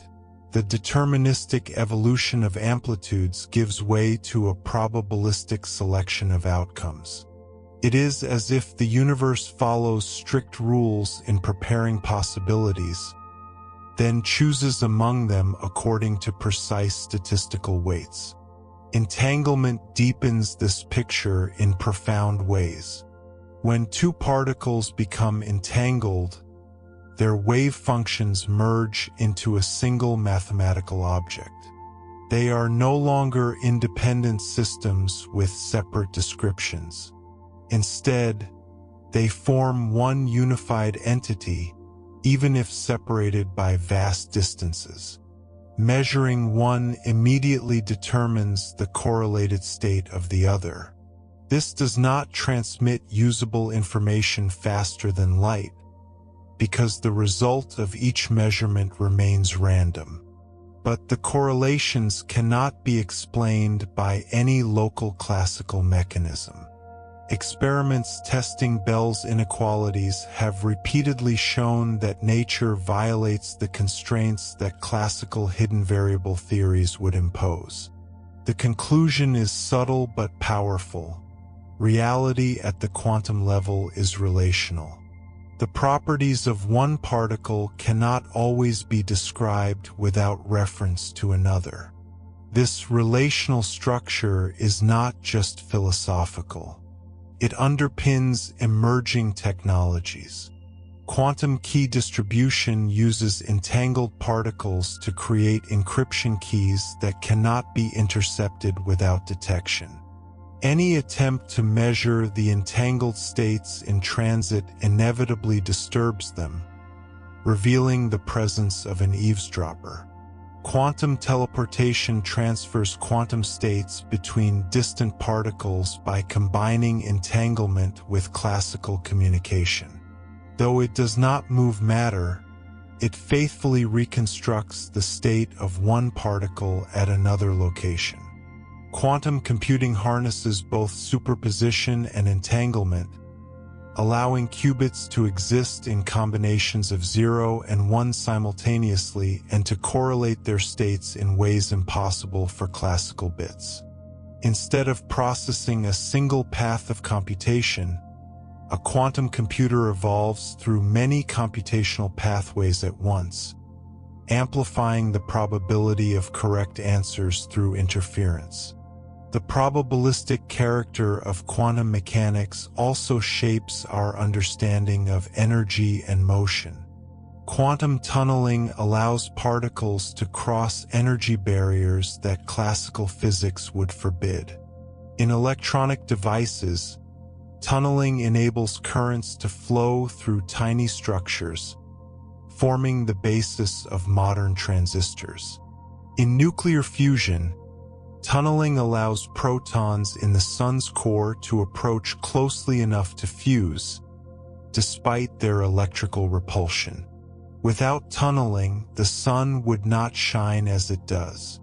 the deterministic evolution of amplitudes gives way to a probabilistic selection of outcomes. It is as if the universe follows strict rules in preparing possibilities, then chooses among them according to precise statistical weights. Entanglement deepens this picture in profound ways. When two particles become entangled, their wave functions merge into a single mathematical object. They are no longer independent systems with separate descriptions. Instead, they form one unified entity, even if separated by vast distances. Measuring one immediately determines the correlated state of the other. This does not transmit usable information faster than light, because the result of each measurement remains random. But the correlations cannot be explained by any local classical mechanism. Experiments testing Bell's inequalities have repeatedly shown that nature violates the constraints that classical hidden variable theories would impose. The conclusion is subtle but powerful. Reality at the quantum level is relational. The properties of one particle cannot always be described without reference to another. This relational structure is not just philosophical. It underpins emerging technologies. Quantum key distribution uses entangled particles to create encryption keys that cannot be intercepted without detection. Any attempt to measure the entangled states in transit inevitably disturbs them, revealing the presence of an eavesdropper. Quantum teleportation transfers quantum states between distant particles by combining entanglement with classical communication. Though it does not move matter, it faithfully reconstructs the state of one particle at another location. Quantum computing harnesses both superposition and entanglement, allowing qubits to exist in combinations of 0 and 1 simultaneously and to correlate their states in ways impossible for classical bits. Instead of processing a single path of computation, a quantum computer evolves through many computational pathways at once, amplifying the probability of correct answers through interference. The probabilistic character of quantum mechanics also shapes our understanding of energy and motion. Quantum tunneling allows particles to cross energy barriers that classical physics would forbid. In electronic devices, tunneling enables currents to flow through tiny structures, forming the basis of modern transistors. In nuclear fusion, tunneling allows protons in the sun's core to approach closely enough to fuse, despite their electrical repulsion. Without tunneling, the sun would not shine as it does.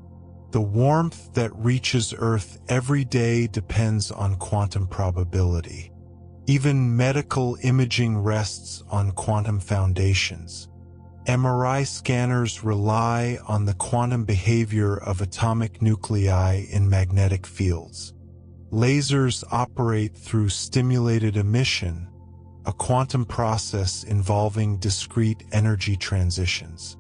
The warmth that reaches Earth every day depends on quantum probability. Even medical imaging rests on quantum foundations. MRI scanners rely on the quantum behavior of atomic nuclei in magnetic fields. Lasers operate through stimulated emission, a quantum process involving discrete energy transitions.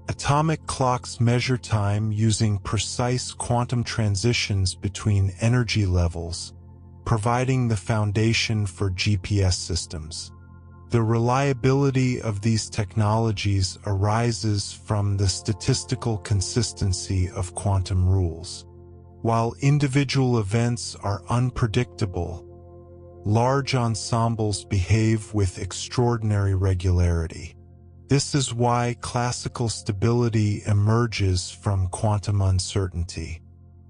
Atomic clocks measure time using precise quantum transitions between energy levels, providing the foundation for GPS systems. The reliability of these technologies arises from the statistical consistency of quantum rules. While individual events are unpredictable, large ensembles behave with extraordinary regularity. This is why classical stability emerges from quantum uncertainty.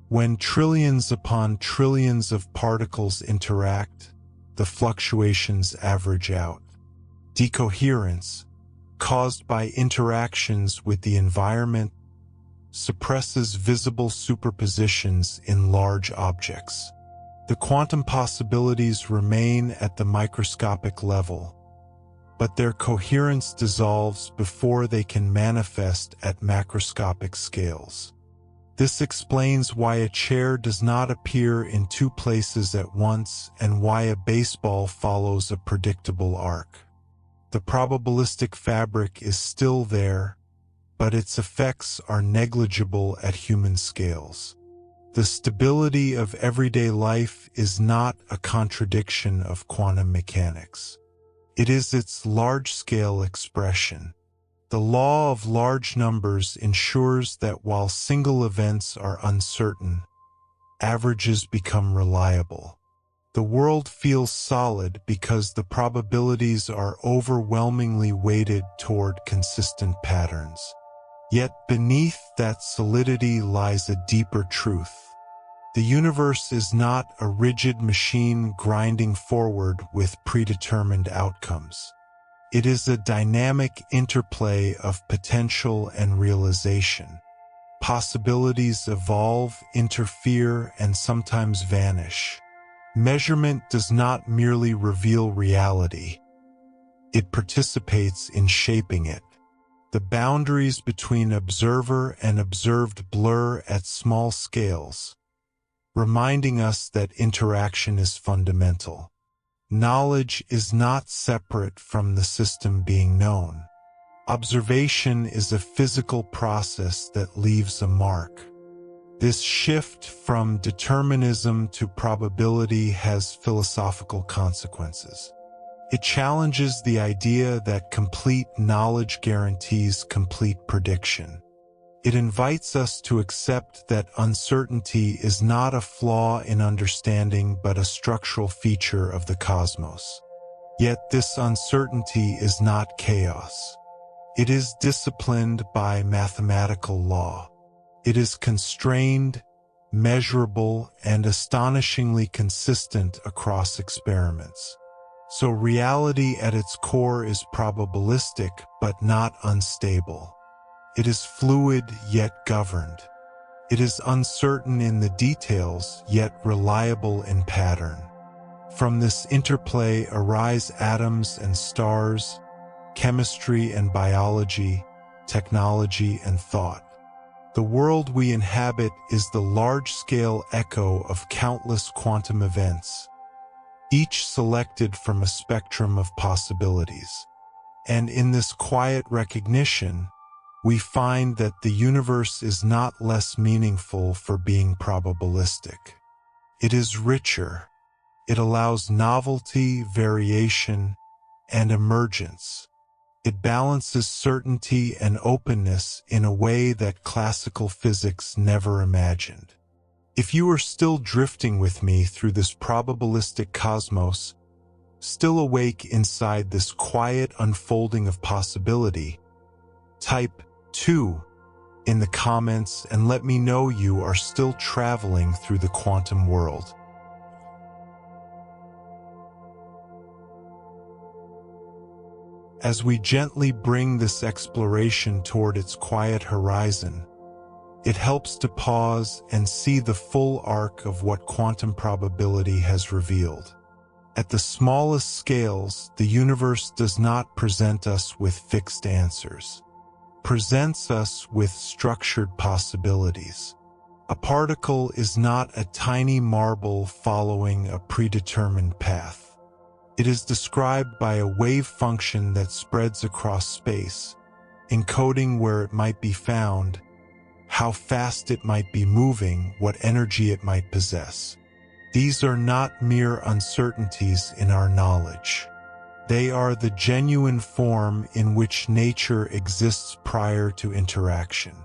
When trillions upon trillions of particles interact, the fluctuations average out. Decoherence, caused by interactions with the environment, suppresses visible superpositions in large objects. The quantum possibilities remain at the microscopic level, but their coherence dissolves before they can manifest at macroscopic scales. This explains why a chair does not appear in two places at once and why a baseball follows a predictable arc. The probabilistic fabric is still there, but its effects are negligible at human scales. The stability of everyday life is not a contradiction of quantum mechanics. It is its large-scale expression. The law of large numbers ensures that while single events are uncertain, averages become reliable. The world feels solid because the probabilities are overwhelmingly weighted toward consistent patterns. Yet beneath that solidity lies a deeper truth. The universe is not a rigid machine grinding forward with predetermined outcomes. It is a dynamic interplay of potential and realization. Possibilities evolve, interfere, and sometimes vanish. Measurement does not merely reveal reality. It participates in shaping it. The boundaries between observer and observed blur at small scales, reminding us that interaction is fundamental. Knowledge is not separate from the system being known. Observation is a physical process that leaves a mark. This shift from determinism to probability has philosophical consequences. It challenges the idea that complete knowledge guarantees complete prediction. It invites us to accept that uncertainty is not a flaw in understanding but a structural feature of the cosmos. Yet this uncertainty is not chaos. It is disciplined by mathematical law. It is constrained, measurable, and astonishingly consistent across experiments. So reality at its core is probabilistic but not unstable. It is fluid yet governed. It is uncertain in the details yet reliable in pattern. From this interplay arise atoms and stars, chemistry and biology, technology and thought. The world we inhabit is the large-scale echo of countless quantum events, each selected from a spectrum of possibilities. And in this quiet recognition, we find that the universe is not less meaningful for being probabilistic. It is richer. It allows novelty, variation, and emergence. It balances certainty and openness in a way that classical physics never imagined. If you are still drifting with me through this probabilistic cosmos, still awake inside this quiet unfolding of possibility, type 2 in the comments and let me know you are still traveling through the quantum world. As we gently bring this exploration toward its quiet horizon, it helps to pause and see the full arc of what quantum probability has revealed. At the smallest scales, the universe does not present us with fixed answers. It presents us with structured possibilities. A particle is not a tiny marble following a predetermined path. It is described by a wave function that spreads across space, encoding where it might be found, how fast it might be moving, what energy it might possess. These are not mere uncertainties in our knowledge. They are the genuine form in which nature exists prior to interaction.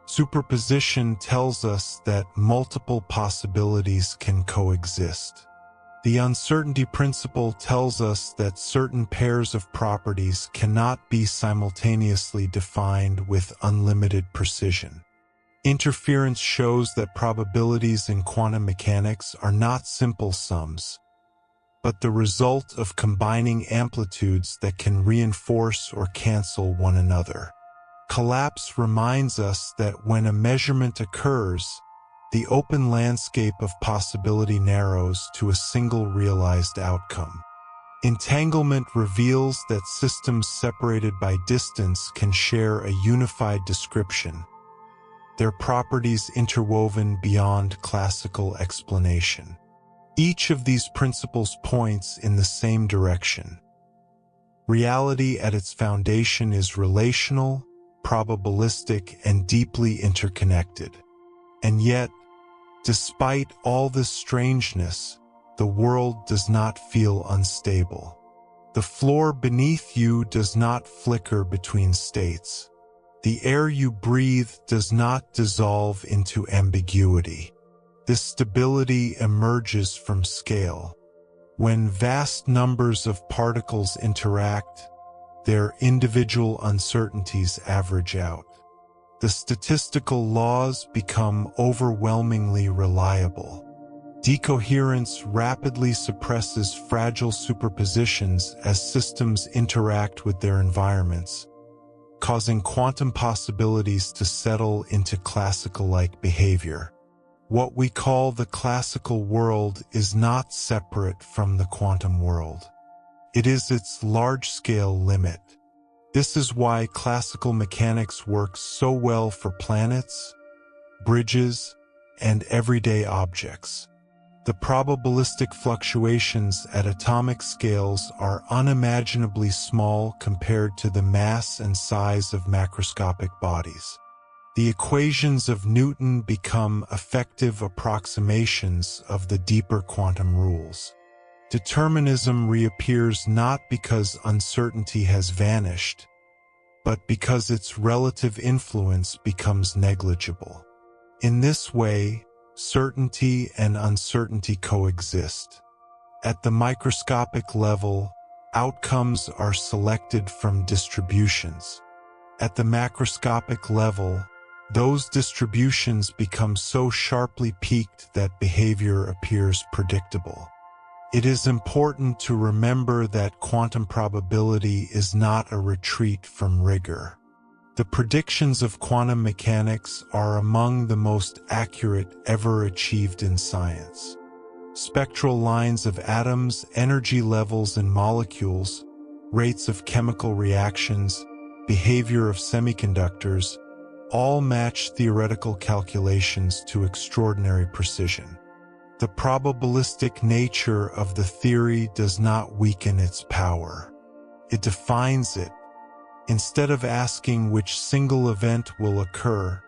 Superposition tells us that multiple possibilities can coexist. The uncertainty principle tells us that certain pairs of properties cannot be simultaneously defined with unlimited precision. Interference shows that probabilities in quantum mechanics are not simple sums, but the result of combining amplitudes that can reinforce or cancel one another. Collapse reminds us that when a measurement occurs, the open landscape of possibility narrows to a single realized outcome. Entanglement reveals that systems separated by distance can share a unified description, their properties interwoven beyond classical explanation. Each of these principles points in the same direction. Reality at its foundation is relational, probabilistic, and deeply interconnected. And yet, despite all this strangeness, the world does not feel unstable. The floor beneath you does not flicker between states. The air you breathe does not dissolve into ambiguity. This stability emerges from scale. When vast numbers of particles interact, their individual uncertainties average out. The statistical laws become overwhelmingly reliable. Decoherence rapidly suppresses fragile superpositions as systems interact with their environments, causing quantum possibilities to settle into classical-like behavior. What we call the classical world is not separate from the quantum world. It is its large-scale limit. This is why classical mechanics works so well for planets, bridges, and everyday objects. The probabilistic fluctuations at atomic scales are unimaginably small compared to the mass and size of macroscopic bodies. The equations of Newton become effective approximations of the deeper quantum rules. Determinism reappears not because uncertainty has vanished, but because its relative influence becomes negligible. In this way, certainty and uncertainty coexist. At the microscopic level, outcomes are selected from distributions. At the macroscopic level, those distributions become so sharply peaked that behavior appears predictable. It is important to remember that quantum probability is not a retreat from rigor. The predictions of quantum mechanics are among the most accurate ever achieved in science. Spectral lines of atoms, energy levels in molecules, rates of chemical reactions, behavior of semiconductors, all match theoretical calculations to extraordinary precision. The probabilistic nature of the theory does not weaken its power. It defines it. Instead of asking which single event will occur,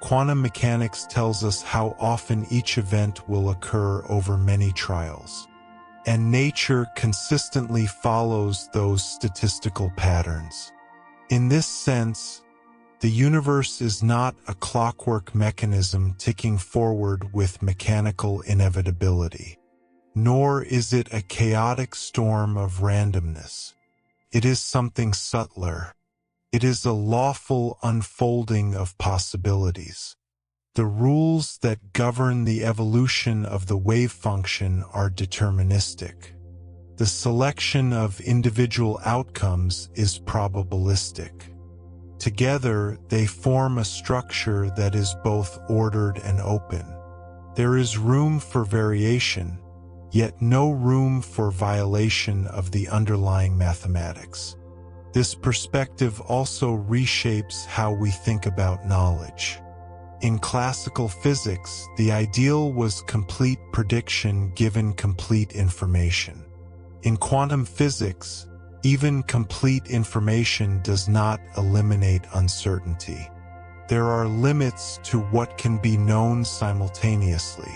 quantum mechanics tells us how often each event will occur over many trials. And nature consistently follows those statistical patterns. In this sense, the universe is not a clockwork mechanism ticking forward with mechanical inevitability, nor is it a chaotic storm of randomness. It is something subtler. It is a lawful unfolding of possibilities. The rules that govern the evolution of the wave function are deterministic. The selection of individual outcomes is probabilistic. Together, they form a structure that is both ordered and open. There is room for variation, yet no room for violation of the underlying mathematics. This perspective also reshapes how we think about knowledge. In classical physics, the ideal was complete prediction given complete information. In quantum physics, even complete information does not eliminate uncertainty. There are limits to what can be known simultaneously.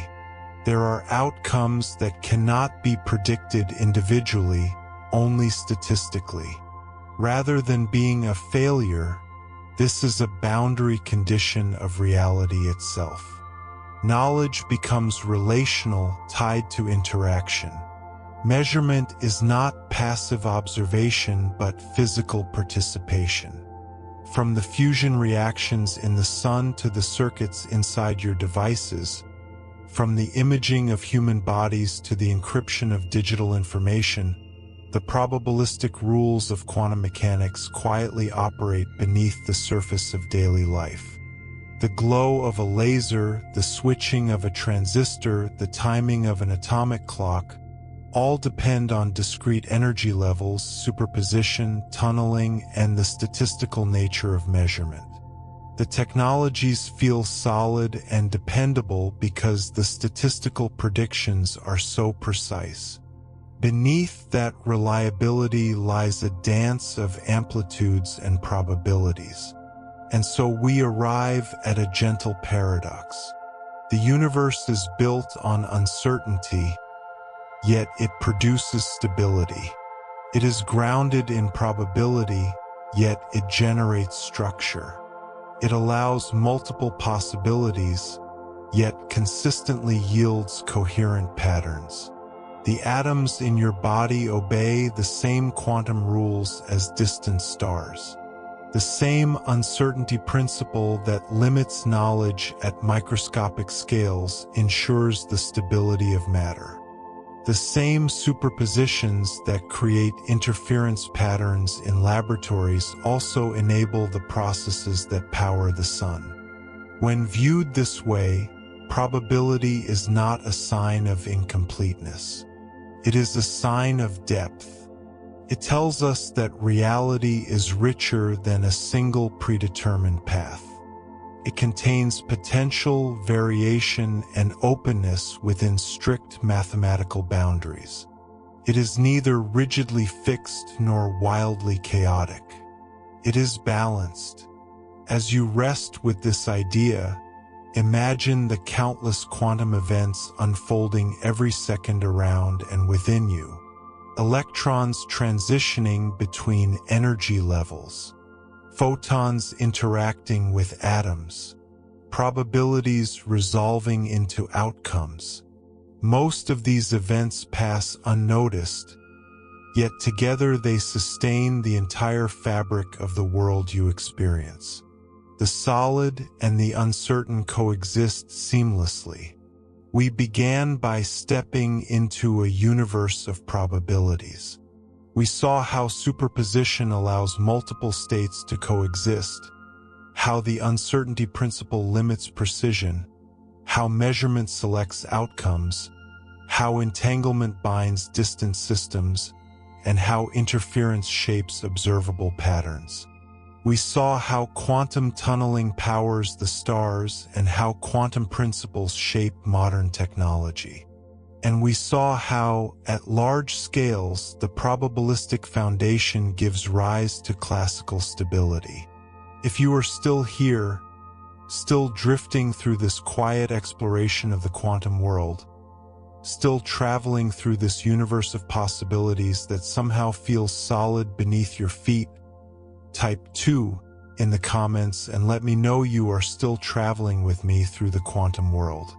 There are outcomes that cannot be predicted individually, only statistically. Rather than being a failure, this is a boundary condition of reality itself. Knowledge becomes relational, tied to interaction. Measurement is not passive observation but physical participation. From the fusion reactions in the sun to the circuits inside your devices, from the imaging of human bodies to the encryption of digital information, the probabilistic rules of quantum mechanics quietly operate beneath the surface of daily life. The glow of a laser, the switching of a transistor, the timing of an atomic clock, all depend on discrete energy levels, superposition, tunneling, and the statistical nature of measurement. The technologies feel solid and dependable because the statistical predictions are so precise. Beneath that reliability lies a dance of amplitudes and probabilities. And so we arrive at a gentle paradox. The universe is built on uncertainty, yet it produces stability. It is grounded in probability, yet it generates structure. It allows multiple possibilities, yet consistently yields coherent patterns. The atoms in your body obey the same quantum rules as distant stars. The same uncertainty principle that limits knowledge at microscopic scales ensures the stability of matter. The same superpositions that create interference patterns in laboratories also enable the processes that power the sun. When viewed this way, probability is not a sign of incompleteness. It is a sign of depth. It tells us that reality is richer than a single predetermined path. It contains potential, variation, and openness within strict mathematical boundaries. It is neither rigidly fixed nor wildly chaotic. It is balanced. As you rest with this idea, imagine the countless quantum events unfolding every second around and within you. Electrons transitioning between energy levels. Photons interacting with atoms. Probabilities resolving into outcomes. Most of these events pass unnoticed, yet together they sustain the entire fabric of the world you experience. The solid and the uncertain coexist seamlessly. We began by stepping into a universe of probabilities. We saw how superposition allows multiple states to coexist, how the uncertainty principle limits precision, how measurement selects outcomes, how entanglement binds distant systems, and how interference shapes observable patterns. We saw how quantum tunneling powers the stars and how quantum principles shape modern technology. And we saw how, at large scales, the probabilistic foundation gives rise to classical stability. If you are still here, still drifting through this quiet exploration of the quantum world, still traveling through this universe of possibilities that somehow feels solid beneath your feet, type 2 in the comments and let me know you are still traveling with me through the quantum world.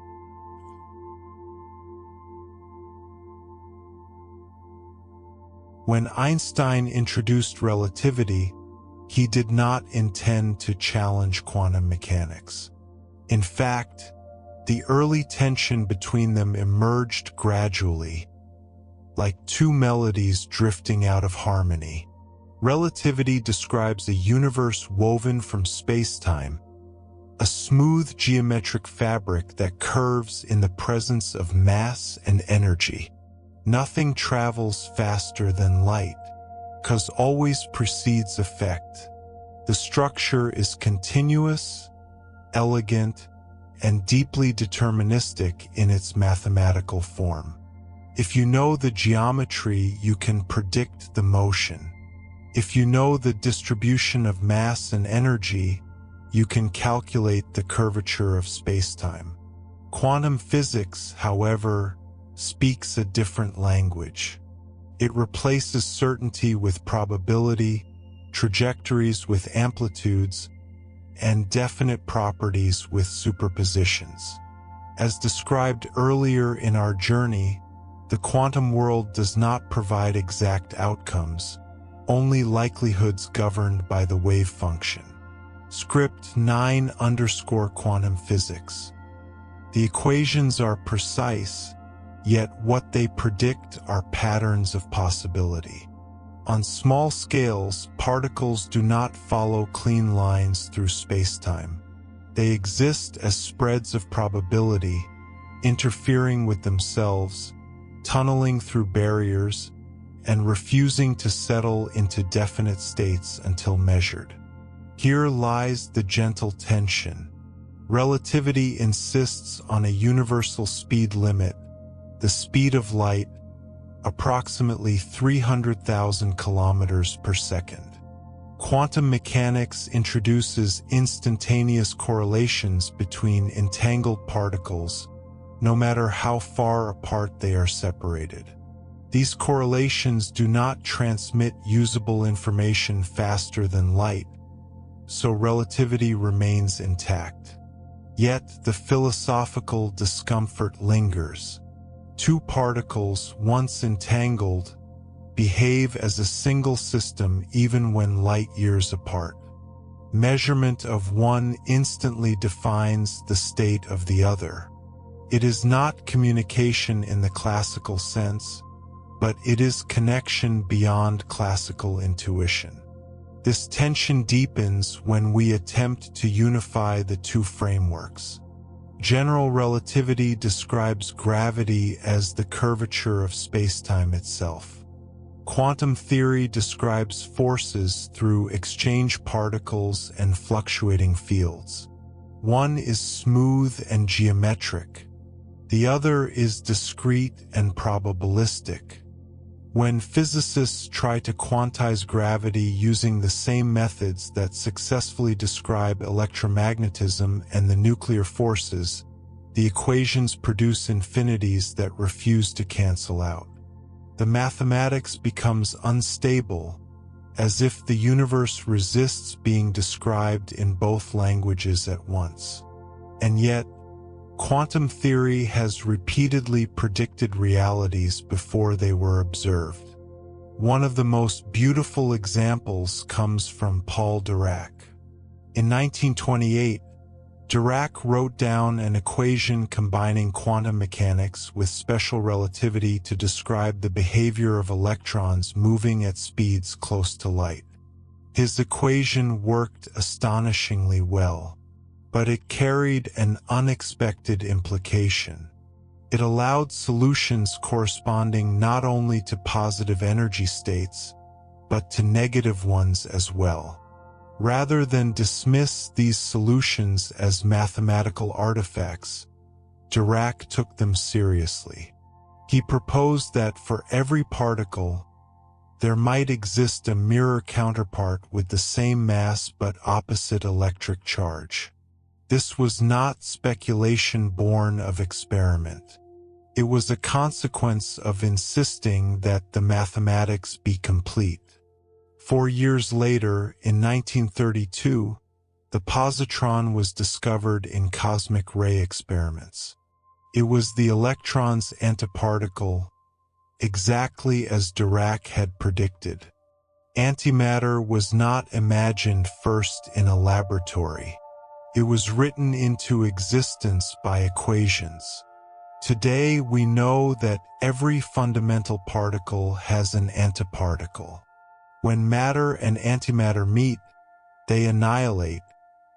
When Einstein introduced relativity, he did not intend to challenge quantum mechanics. In fact, the early tension between them emerged gradually, like two melodies drifting out of harmony. Relativity describes a universe woven from space-time, a smooth geometric fabric that curves in the presence of mass and energy. Nothing travels faster than light, cause always precedes effect. The structure is continuous, elegant, and deeply deterministic in its mathematical form. If you know the geometry, you can predict the motion. If you know the distribution of mass and energy, you can calculate the curvature of spacetime. Quantum physics, however, speaks a different language. It replaces certainty with probability, trajectories with amplitudes, and definite properties with superpositions. As described earlier in our journey, the quantum world does not provide exact outcomes, only likelihoods governed by the wave function. Script 9_quantum physics. The equations are precise, yet what they predict are patterns of possibility. On small scales, particles do not follow clean lines through spacetime. They exist as spreads of probability, interfering with themselves, tunneling through barriers, and refusing to settle into definite states until measured. Here lies the gentle tension. Relativity insists on a universal speed limit, the speed of light, approximately 300,000 kilometers per second. Quantum mechanics introduces instantaneous correlations between entangled particles, no matter how far apart they are separated. These correlations do not transmit usable information faster than light, so relativity remains intact. Yet the philosophical discomfort lingers. Two particles, once entangled, behave as a single system even when light years apart. Measurement of one instantly defines the state of the other. It is not communication in the classical sense, but it is connection beyond classical intuition. This tension deepens when we attempt to unify the two frameworks. General relativity describes gravity as the curvature of spacetime itself. Quantum theory describes forces through exchange particles and fluctuating fields. One is smooth and geometric. The other is discrete and probabilistic. When physicists try to quantize gravity using the same methods that successfully describe electromagnetism and the nuclear forces, the equations produce infinities that refuse to cancel out. The mathematics becomes unstable, as if the universe resists being described in both languages at once. And yet, quantum theory has repeatedly predicted realities before they were observed. One of the most beautiful examples comes from Paul Dirac. In 1928, Dirac wrote down an equation combining quantum mechanics with special relativity to describe the behavior of electrons moving at speeds close to light. His equation worked astonishingly well, but it carried an unexpected implication. It allowed solutions corresponding not only to positive energy states, but to negative ones as well. Rather than dismiss these solutions as mathematical artifacts, Dirac took them seriously. He proposed that for every particle, there might exist a mirror counterpart with the same mass but opposite electric charge. This was not speculation born of experiment. It was a consequence of insisting that the mathematics be complete. 4 years later, in 1932, the positron was discovered in cosmic ray experiments. It was the electron's antiparticle, exactly as Dirac had predicted. Antimatter was not imagined first in a laboratory. It was written into existence by equations. Today we know that every fundamental particle has an antiparticle. When matter and antimatter meet, they annihilate,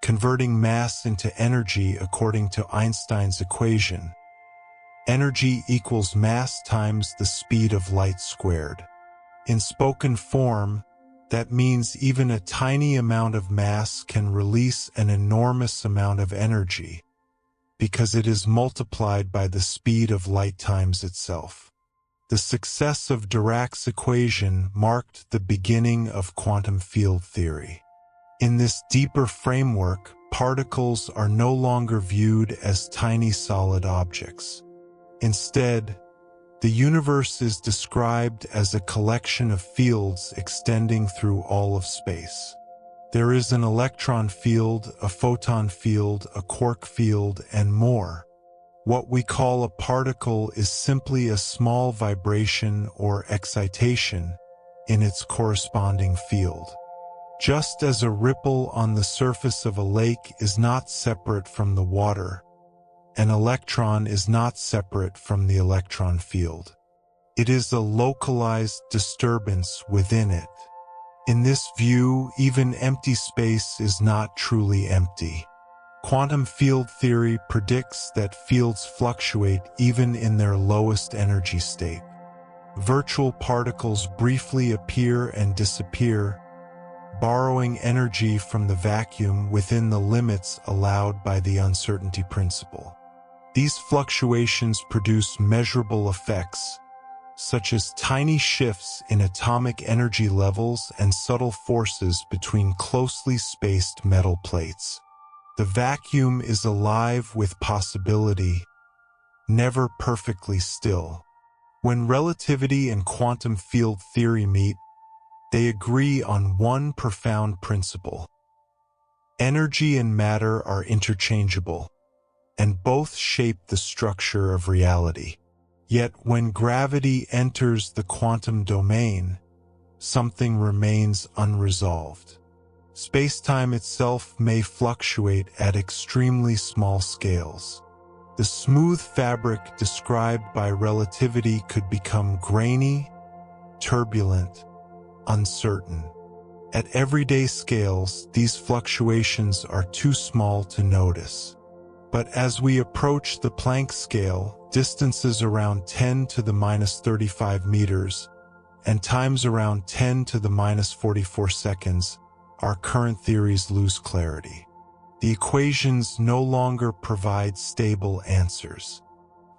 converting mass into energy according to Einstein's equation. Energy equals mass times the speed of light squared. In spoken form, that means even a tiny amount of mass can release an enormous amount of energy, because it is multiplied by the speed of light times itself. The success of Dirac's equation marked the beginning of quantum field theory. In this deeper framework, particles are no longer viewed as tiny solid objects. Instead, the universe is described as a collection of fields extending through all of space. There is an electron field, a photon field, a quark field, and more. What we call a particle is simply a small vibration or excitation in its corresponding field. Just as a ripple on the surface of a lake is not separate from the water, an electron is not separate from the electron field. It is a localized disturbance within it. In this view, even empty space is not truly empty. Quantum field theory predicts that fields fluctuate even in their lowest energy state. Virtual particles briefly appear and disappear, borrowing energy from the vacuum within the limits allowed by the uncertainty principle. These fluctuations produce measurable effects, such as tiny shifts in atomic energy levels and subtle forces between closely spaced metal plates. The vacuum is alive with possibility, never perfectly still. When relativity and quantum field theory meet, they agree on one profound principle. Energy and matter are interchangeable, and both shape the structure of reality. Yet when gravity enters the quantum domain, something remains unresolved. Space-time itself may fluctuate at extremely small scales. The smooth fabric described by relativity could become grainy, turbulent, uncertain. At everyday scales, these fluctuations are too small to notice. But as we approach the Planck scale, distances around 10 to the minus 35 meters and times around 10 to the minus 44 seconds, our current theories lose clarity. The equations no longer provide stable answers.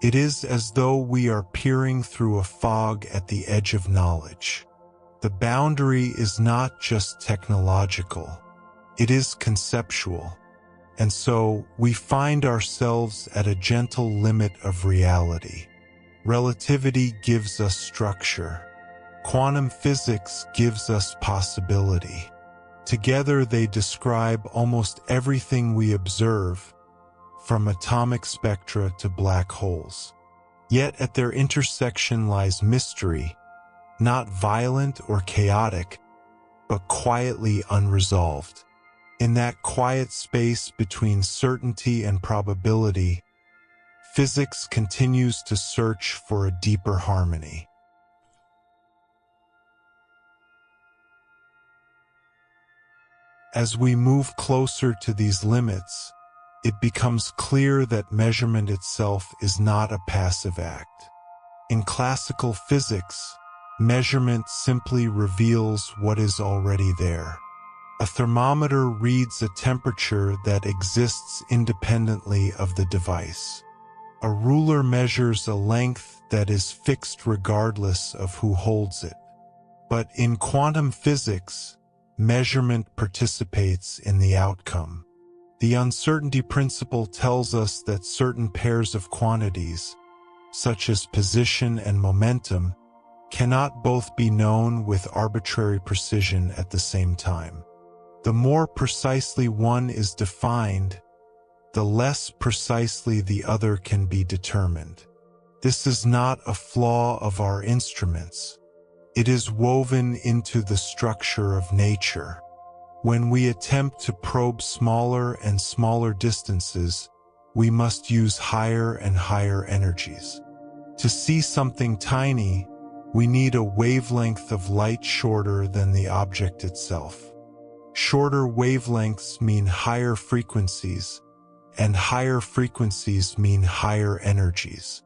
It is as though we are peering through a fog at the edge of knowledge. The boundary is not just technological, it is conceptual. And so we find ourselves at a gentle limit of reality. Relativity gives us structure. Quantum physics gives us possibility. Together they describe almost everything we observe, from atomic spectra to black holes. Yet at their intersection lies mystery, not violent or chaotic, but quietly unresolved. In that quiet space between certainty and probability, physics continues to search for a deeper harmony. As we move closer to these limits, it becomes clear that measurement itself is not a passive act. In classical physics, measurement simply reveals what is already there. A thermometer reads a temperature that exists independently of the device. A ruler measures a length that is fixed regardless of who holds it. But in quantum physics, measurement participates in the outcome. The uncertainty principle tells us that certain pairs of quantities, such as position and momentum, cannot both be known with arbitrary precision at the same time. The more precisely one is defined, the less precisely the other can be determined. This is not a flaw of our instruments. It is woven into the structure of nature. When we attempt to probe smaller and smaller distances, we must use higher and higher energies. To see something tiny, we need a wavelength of light shorter than the object itself. Shorter wavelengths mean higher frequencies, and higher frequencies mean higher energies.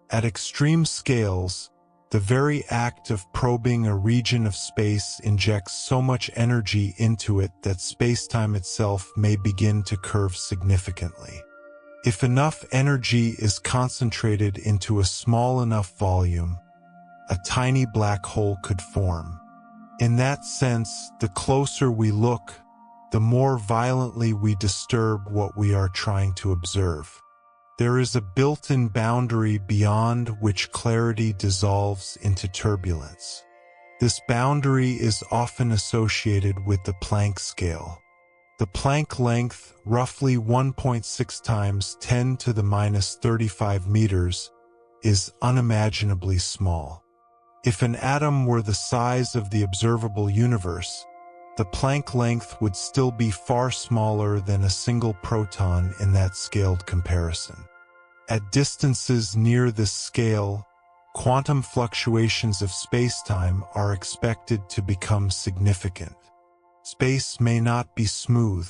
At extreme scales, the very act of probing a region of space injects so much energy into it that spacetime itself may begin to curve significantly. If enough energy is concentrated into a small enough volume, a tiny black hole could form. In that sense, the closer we look, the more violently we disturb what we are trying to observe. There is a built-in boundary beyond which clarity dissolves into turbulence. This boundary is often associated with the Planck scale. The Planck length, roughly 1.6 times 10 to the minus 35 meters, is unimaginably small. If an atom were the size of the observable universe, the Planck length would still be far smaller than a single proton in that scaled comparison. At distances near this scale, quantum fluctuations of spacetime are expected to become significant. Space may not be smooth.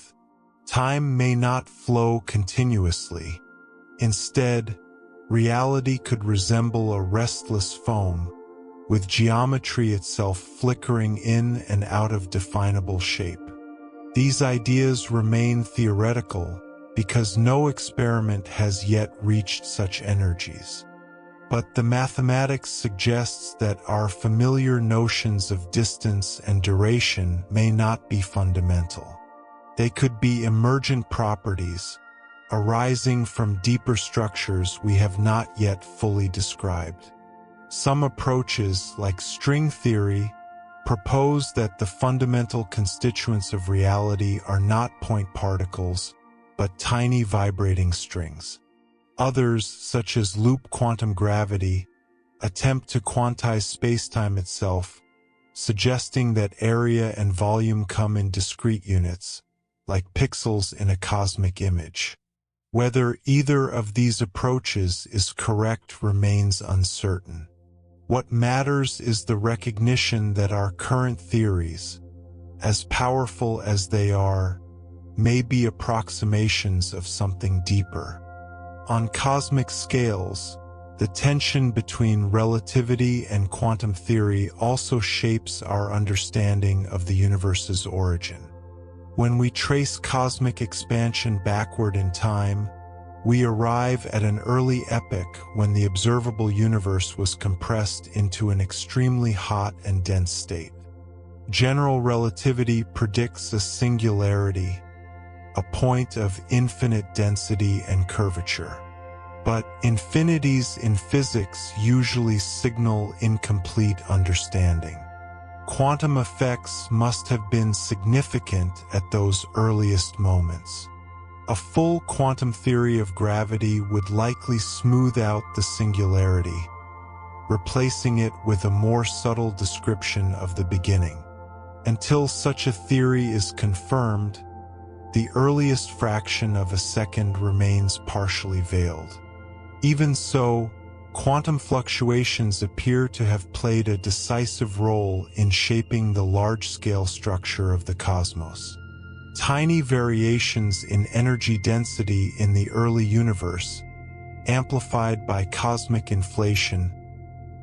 Time may not flow continuously. Instead, reality could resemble a restless foam, with geometry itself flickering in and out of definable shape. These ideas remain theoretical because no experiment has yet reached such energies. But the mathematics suggests that our familiar notions of distance and duration may not be fundamental. They could be emergent properties, arising from deeper structures we have not yet fully described. Some approaches, like string theory, propose that the fundamental constituents of reality are not point particles, but tiny vibrating strings. Others, such as loop quantum gravity, attempt to quantize spacetime itself, suggesting that area and volume come in discrete units, like pixels in a cosmic image. Whether either of these approaches is correct remains uncertain. What matters is the recognition that our current theories, as powerful as they are, may be approximations of something deeper. On cosmic scales, the tension between relativity and quantum theory also shapes our understanding of the universe's origin. When we trace cosmic expansion backward in time, we arrive at an early epoch when the observable universe was compressed into an extremely hot and dense state. General relativity predicts a singularity, a point of infinite density and curvature. But infinities in physics usually signal incomplete understanding. Quantum effects must have been significant at those earliest moments. A full quantum theory of gravity would likely smooth out the singularity, replacing it with a more subtle description of the beginning. Until such a theory is confirmed, the earliest fraction of a second remains partially veiled. Even so, quantum fluctuations appear to have played a decisive role in shaping the large-scale structure of the cosmos. Tiny variations in energy density in the early universe, amplified by cosmic inflation,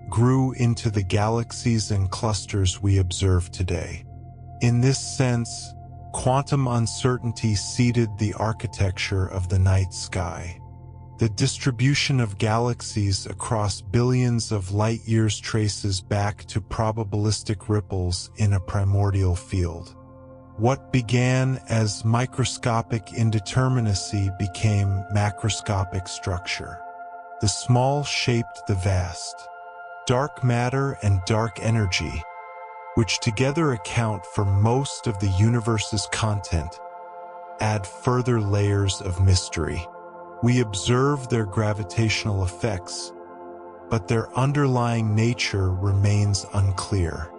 grew into the galaxies and clusters we observe today. In this sense, quantum uncertainty seeded the architecture of the night sky. The distribution of galaxies across billions of light-years traces back to probabilistic ripples in a primordial field. What began as microscopic indeterminacy became macroscopic structure. The small shaped the vast. Dark matter and dark energy, which together account for most of the universe's content, add further layers of mystery. We observe their gravitational effects, but their underlying nature remains unclear.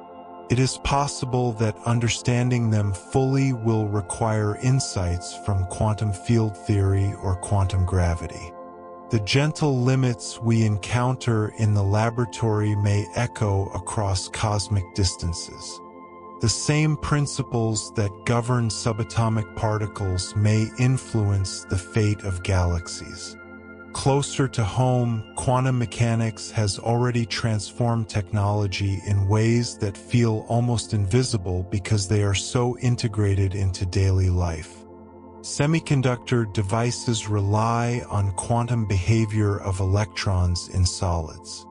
It is possible that understanding them fully will require insights from quantum field theory or quantum gravity. The gentle limits we encounter in the laboratory may echo across cosmic distances. The same principles that govern subatomic particles may influence the fate of galaxies. Closer to home, quantum mechanics has already transformed technology in ways that feel almost invisible because they are so integrated into daily life. Semiconductor devices rely on quantum behavior of electrons in solids.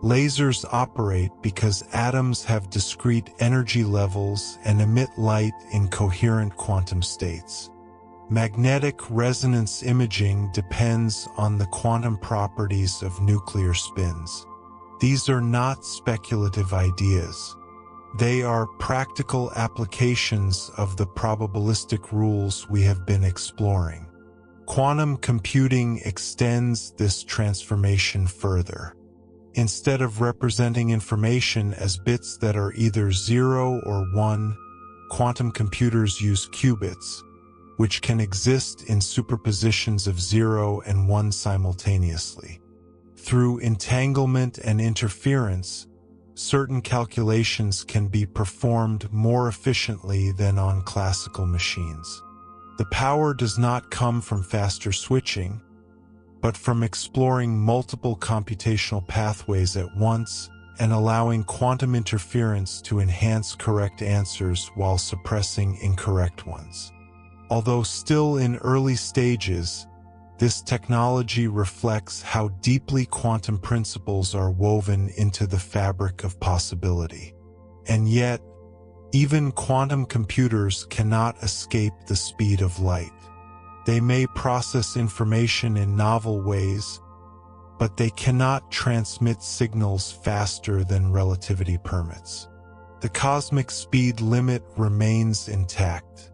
Lasers operate because atoms have discrete energy levels and emit light in coherent quantum states. Magnetic resonance imaging depends on the quantum properties of nuclear spins. These are not speculative ideas. They are practical applications of the probabilistic rules we have been exploring. Quantum computing extends this transformation further. Instead of representing information as bits that are either 0 or 1, quantum computers use qubits, which can exist in superpositions of 0 and 1 simultaneously. Through entanglement and interference, certain calculations can be performed more efficiently than on classical machines. The power does not come from faster switching, but from exploring multiple computational pathways at once and allowing quantum interference to enhance correct answers while suppressing incorrect ones. Although still in early stages, this technology reflects how deeply quantum principles are woven into the fabric of possibility. And yet, even quantum computers cannot escape the speed of light. They may process information in novel ways, but they cannot transmit signals faster than relativity permits. The cosmic speed limit remains intact.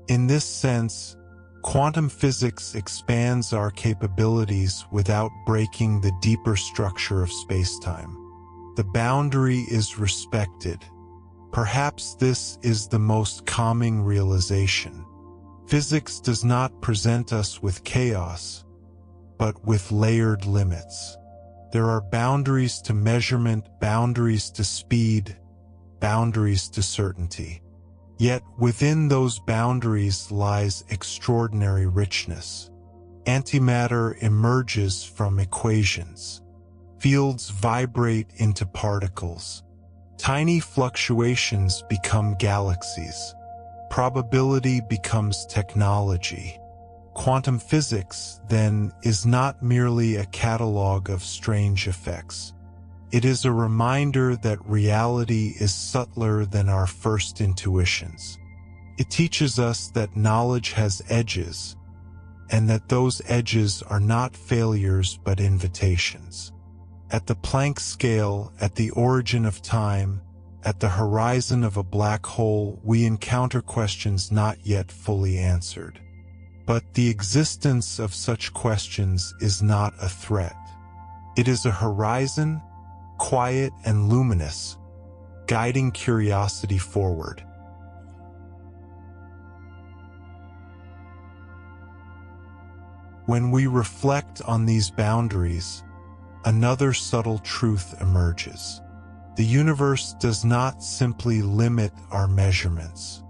In this sense, quantum physics expands our capabilities without breaking the deeper structure of spacetime. The boundary is respected. Perhaps this is the most calming realization. Physics does not present us with chaos, but with layered limits. There are boundaries to measurement, boundaries to speed, boundaries to certainty. Yet within those boundaries lies extraordinary richness. Antimatter emerges from equations. Fields vibrate into particles. Tiny fluctuations become galaxies. Probability becomes technology. Quantum physics, then, is not merely a catalog of strange effects. It is a reminder that reality is subtler than our first intuitions. It teaches us that knowledge has edges, and that those edges are not failures but invitations. At the Planck scale, at the origin of time, at the horizon of a black hole, we encounter questions not yet fully answered. But the existence of such questions is not a threat. It is a horizon, quiet and luminous, guiding curiosity forward. When we reflect on these boundaries, another subtle truth emerges. The universe does not simply limit our measurements.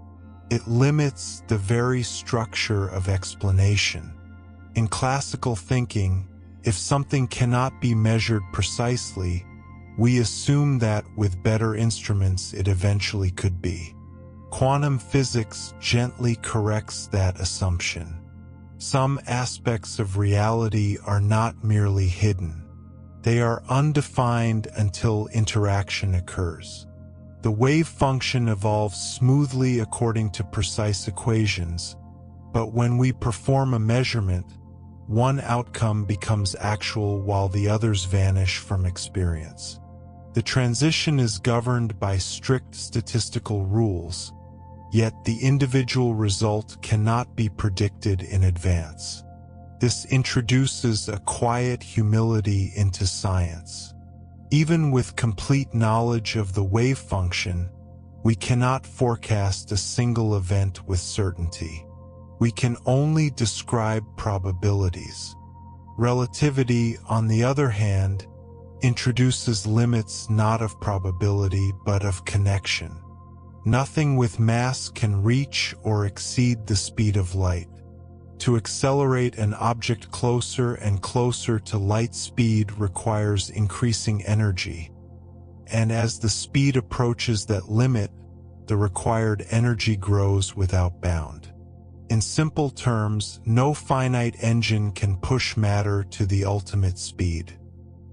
It limits the very structure of explanation. In classical thinking, if something cannot be measured precisely, we assume that with better instruments it eventually could be. Quantum physics gently corrects that assumption. Some aspects of reality are not merely hidden. They are undefined until interaction occurs. The wave function evolves smoothly according to precise equations, but when we perform a measurement, one outcome becomes actual while the others vanish from experience. The transition is governed by strict statistical rules, yet the individual result cannot be predicted in advance. This introduces a quiet humility into science. Even with complete knowledge of the wave function, we cannot forecast a single event with certainty. We can only describe probabilities. Relativity, on the other hand, introduces limits not of probability but of connection. Nothing with mass can reach or exceed the speed of light. To accelerate an object closer and closer to light speed requires increasing energy, and as the speed approaches that limit, the required energy grows without bound. In simple terms, no finite engine can push matter to the ultimate speed.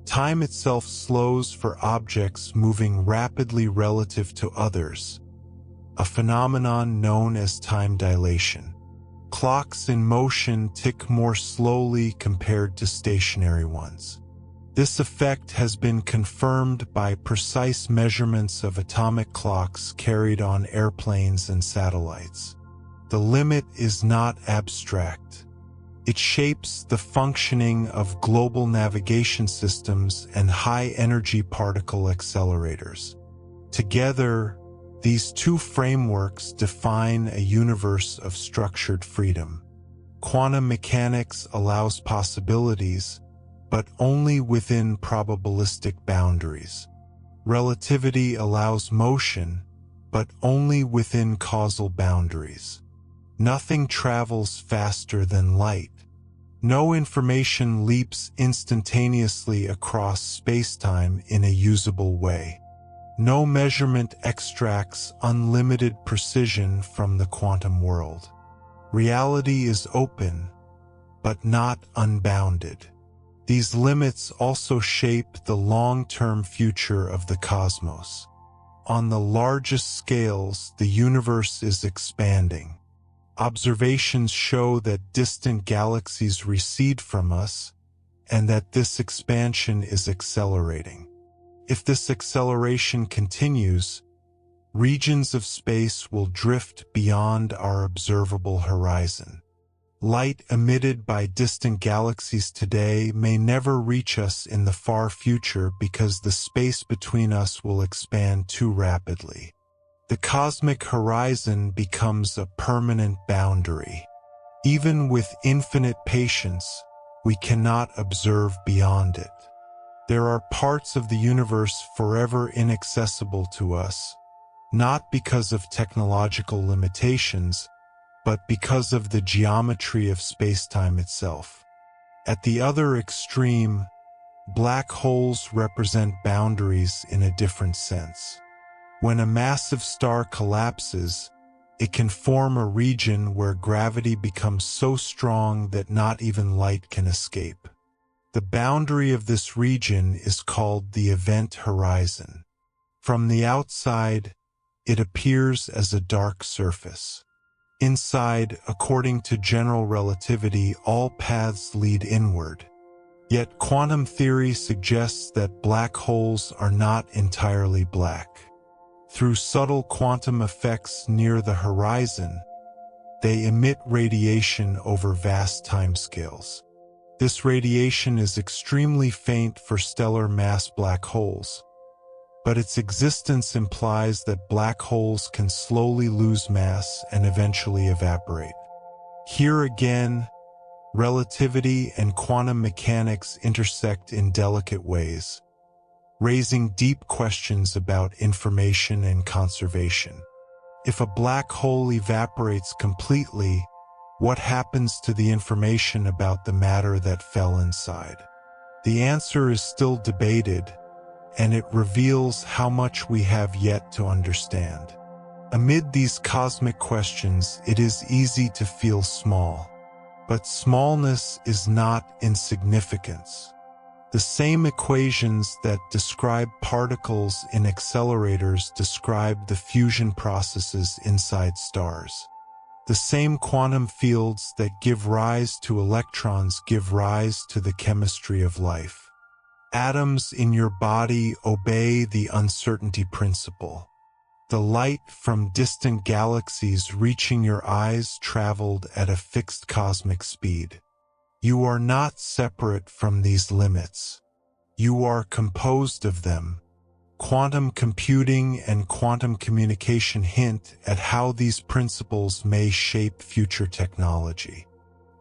Time itself slows for objects moving rapidly relative to others, a phenomenon known as time dilation. Clocks in motion tick more slowly compared to stationary ones. This effect has been confirmed by precise measurements of atomic clocks carried on airplanes and satellites. The limit is not abstract. It shapes the functioning of global navigation systems and high-energy particle accelerators. Together, these two frameworks define a universe of structured freedom. Quantum mechanics allows possibilities, but only within probabilistic boundaries. Relativity allows motion, but only within causal boundaries. Nothing travels faster than light. No information leaps instantaneously across space-time in a usable way. No measurement extracts unlimited precision from the quantum world. Reality is open, but not unbounded. These limits also shape the long-term future of the cosmos. On the largest scales, the universe is expanding. Observations show that distant galaxies recede from us, and that this expansion is accelerating. If this acceleration continues, regions of space will drift beyond our observable horizon. Light emitted by distant galaxies today may never reach us in the far future because the space between us will expand too rapidly. The cosmic horizon becomes a permanent boundary. Even with infinite patience, we cannot observe beyond it. There are parts of the universe forever inaccessible to us, not because of technological limitations, but because of the geometry of space-time itself. At the other extreme, black holes represent boundaries in a different sense. When a massive star collapses, it can form a region where gravity becomes so strong that not even light can escape. The boundary of this region is called the event horizon. From the outside, it appears as a dark surface. Inside, according to general relativity, all paths lead inward. Yet quantum theory suggests that black holes are not entirely black. Through subtle quantum effects near the horizon, they emit radiation over vast timescales. This radiation is extremely faint for stellar mass black holes, but its existence implies that black holes can slowly lose mass and eventually evaporate. Here again, relativity and quantum mechanics intersect in delicate ways, raising deep questions about information and conservation. If a black hole evaporates completely, what happens to the information about the matter that fell inside? The answer is still debated, and it reveals how much we have yet to understand. Amid these cosmic questions, it is easy to feel small. But smallness is not insignificance. The same equations that describe particles in accelerators describe the fusion processes inside stars. The same quantum fields that give rise to electrons give rise to the chemistry of life. Atoms in your body obey the uncertainty principle. The light from distant galaxies reaching your eyes traveled at a fixed cosmic speed. You are not separate from these limits. You are composed of them. Quantum computing and quantum communication hint at how these principles may shape future technology.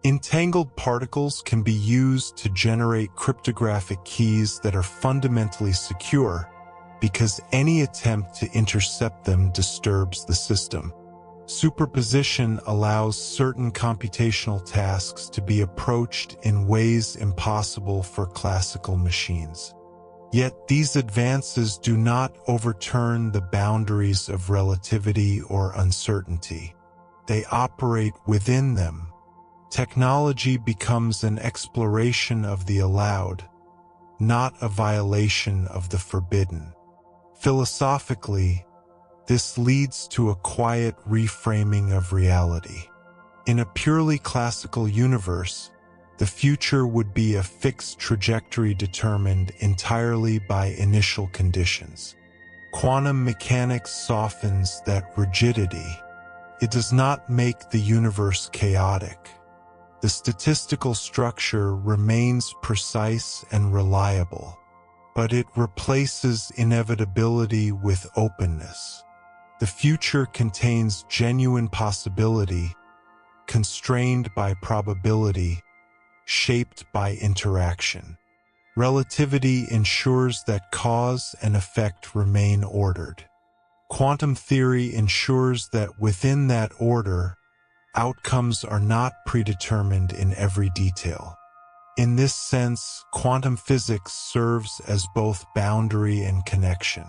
Entangled particles can be used to generate cryptographic keys that are fundamentally secure, because any attempt to intercept them disturbs the system. Superposition allows certain computational tasks to be approached in ways impossible for classical machines. Yet these advances do not overturn the boundaries of relativity or uncertainty. They operate within them. Technology becomes an exploration of the allowed, not a violation of the forbidden. Philosophically, this leads to a quiet reframing of reality. In a purely classical universe, the future would be a fixed trajectory determined entirely by initial conditions. Quantum mechanics softens that rigidity. It does not make the universe chaotic. The statistical structure remains precise and reliable, but it replaces inevitability with openness. The future contains genuine possibility, constrained by probability, shaped by interaction. Relativity ensures that cause and effect remain ordered. Quantum theory ensures that within that order, outcomes are not predetermined in every detail. In this sense, quantum physics serves as both boundary and connection.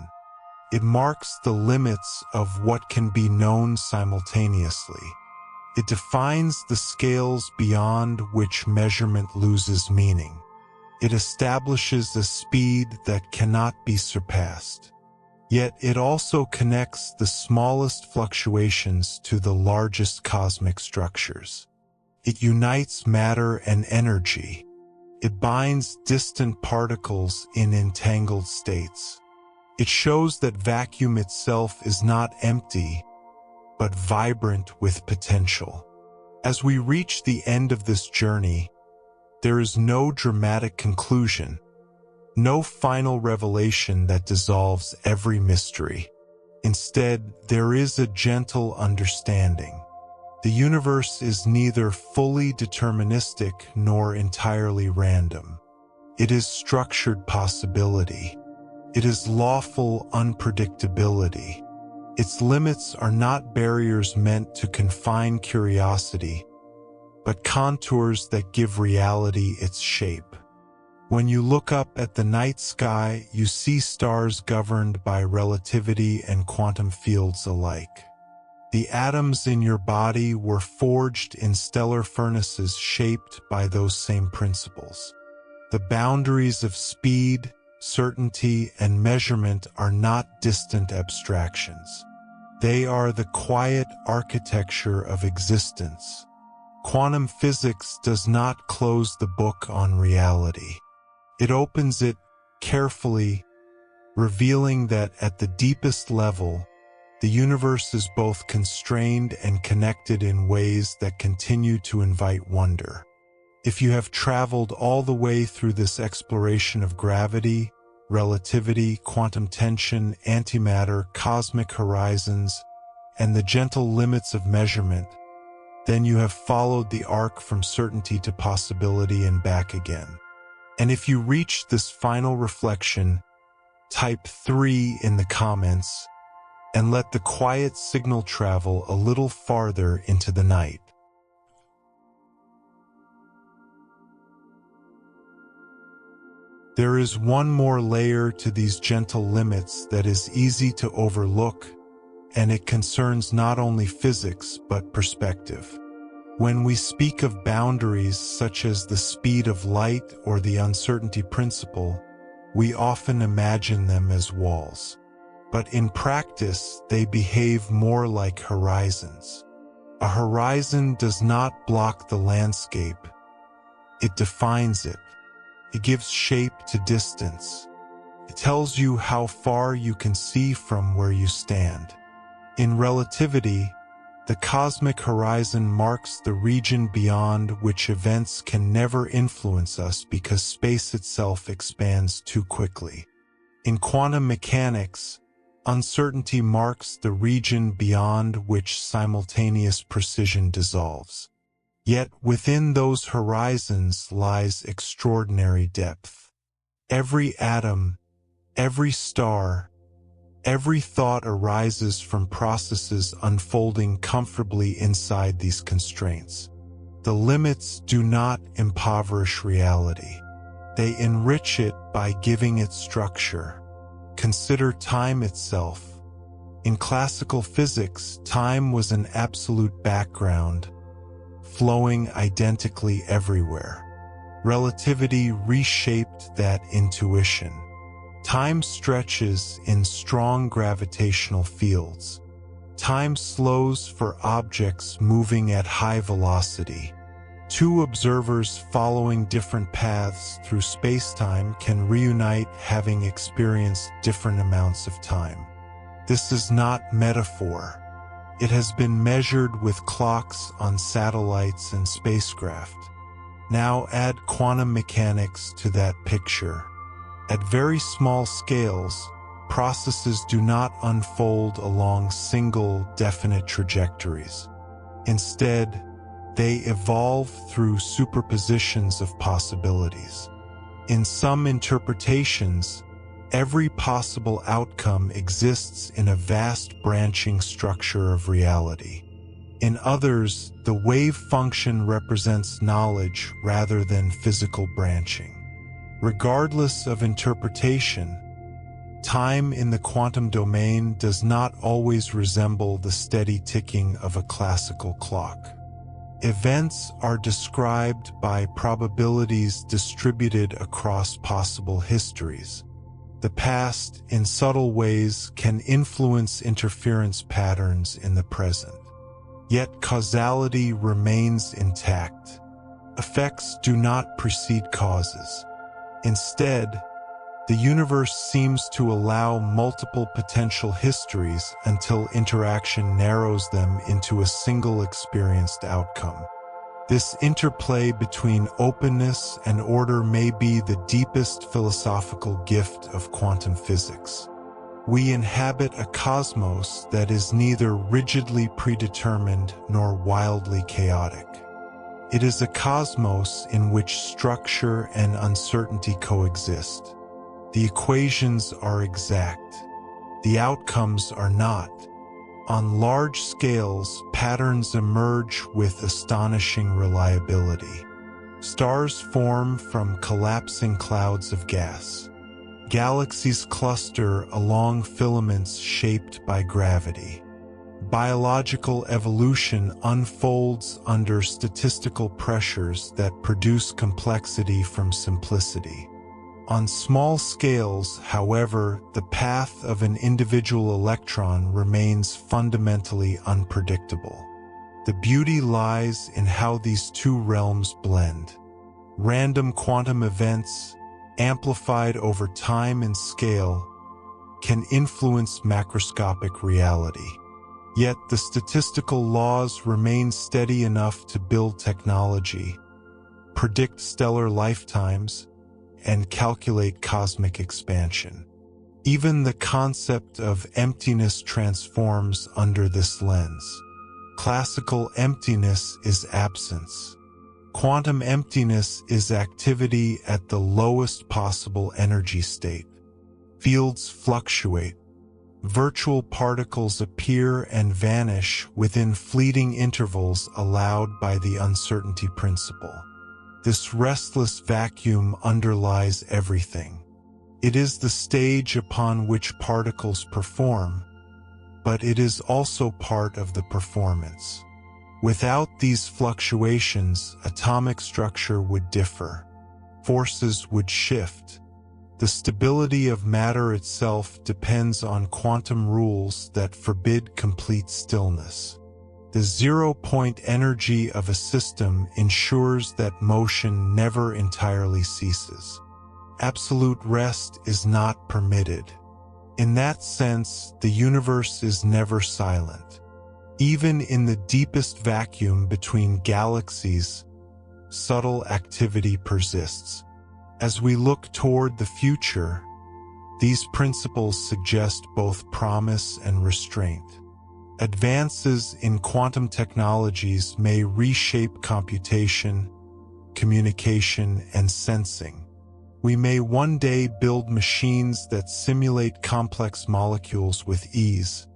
It marks the limits of what can be known simultaneously. It defines the scales beyond which measurement loses meaning. It establishes a speed that cannot be surpassed. Yet it also connects the smallest fluctuations to the largest cosmic structures. It unites matter and energy. It binds distant particles in entangled states. It shows that vacuum itself is not empty, but vibrant with potential. As we reach the end of this journey, there is no dramatic conclusion, no final revelation that dissolves every mystery. Instead, there is a gentle understanding. The universe is neither fully deterministic nor entirely random. It is structured possibility. It is lawful unpredictability. Its limits are not barriers meant to confine curiosity, but contours that give reality its shape. When you look up at the night sky, you see stars governed by relativity and quantum fields alike. The atoms in your body were forged in stellar furnaces shaped by those same principles. The boundaries of speed, certainty, and measurement are not distant abstractions. They are the quiet architecture of existence. Quantum physics does not close the book on reality. It opens it carefully, revealing that at the deepest level, the universe is both constrained and connected in ways that continue to invite wonder. If you have traveled all the way through this exploration of gravity, relativity, quantum tension, antimatter, cosmic horizons, and the gentle limits of measurement, then you have followed the arc from certainty to possibility and back again. And if you reach this final reflection, type 3 in the comments and let the quiet signal travel a little farther into the night. There is one more layer to these gentle limits that is easy to overlook, and it concerns not only physics but perspective. When we speak of boundaries such as the speed of light or the uncertainty principle, we often imagine them as walls. But in practice, they behave more like horizons. A horizon does not block the landscape. It defines it. It gives shape to distance. It tells you how far you can see from where you stand. In relativity, the cosmic horizon marks the region beyond which events can never influence us because space itself expands too quickly. In quantum mechanics, uncertainty marks the region beyond which simultaneous precision dissolves. Yet within those horizons lies extraordinary depth. Every atom, every star, every thought arises from processes unfolding comfortably inside these constraints. The limits do not impoverish reality. They enrich it by giving it structure. Consider time itself. In classical physics, time was an absolute background, flowing identically everywhere. Relativity reshaped that intuition. Time stretches in strong gravitational fields. Time slows for objects moving at high velocity. Two observers following different paths through space-time can reunite having experienced different amounts of time. This is not metaphor. It has been measured with clocks on satellites and spacecraft. Now add quantum mechanics to that picture. At very small scales, processes do not unfold along single, definite trajectories. Instead, they evolve through superpositions of possibilities. In some interpretations, every possible outcome exists in a vast branching structure of reality. In others, the wave function represents knowledge rather than physical branching. Regardless of interpretation, time in the quantum domain does not always resemble the steady ticking of a classical clock. Events are described by probabilities distributed across possible histories. The past, in subtle ways, can influence interference patterns in the present. Yet causality remains intact. Effects do not precede causes. Instead, the universe seems to allow multiple potential histories until interaction narrows them into a single experienced outcome. This interplay between openness and order may be the deepest philosophical gift of quantum physics. We inhabit a cosmos that is neither rigidly predetermined nor wildly chaotic. It is a cosmos in which structure and uncertainty coexist. The equations are exact. The outcomes are not. On large scales, patterns emerge with astonishing reliability. Stars form from collapsing clouds of gas. Galaxies cluster along filaments shaped by gravity. Biological evolution unfolds under statistical pressures that produce complexity from simplicity. On small scales, however, the path of an individual electron remains fundamentally unpredictable. The beauty lies in how these two realms blend. Random quantum events, amplified over time and scale, can influence macroscopic reality. Yet the statistical laws remain steady enough to build technology, predict stellar lifetimes, and calculate cosmic expansion. Even the concept of emptiness transforms under this lens. Classical emptiness is absence. Quantum emptiness is activity at the lowest possible energy state. Fields fluctuate. Virtual particles appear and vanish within fleeting intervals allowed by the uncertainty principle. This restless vacuum underlies everything. It is the stage upon which particles perform, but it is also part of the performance. Without these fluctuations, atomic structure would differ. Forces would shift. The stability of matter itself depends on quantum rules that forbid complete stillness. The zero-point energy of a system ensures that motion never entirely ceases. Absolute rest is not permitted. In that sense, the universe is never silent. Even in the deepest vacuum between galaxies, subtle activity persists. As we look toward the future, these principles suggest both promise and restraint. Advances in quantum technologies may reshape computation, communication, and sensing. We may one day build machines that simulate complex molecules with ease,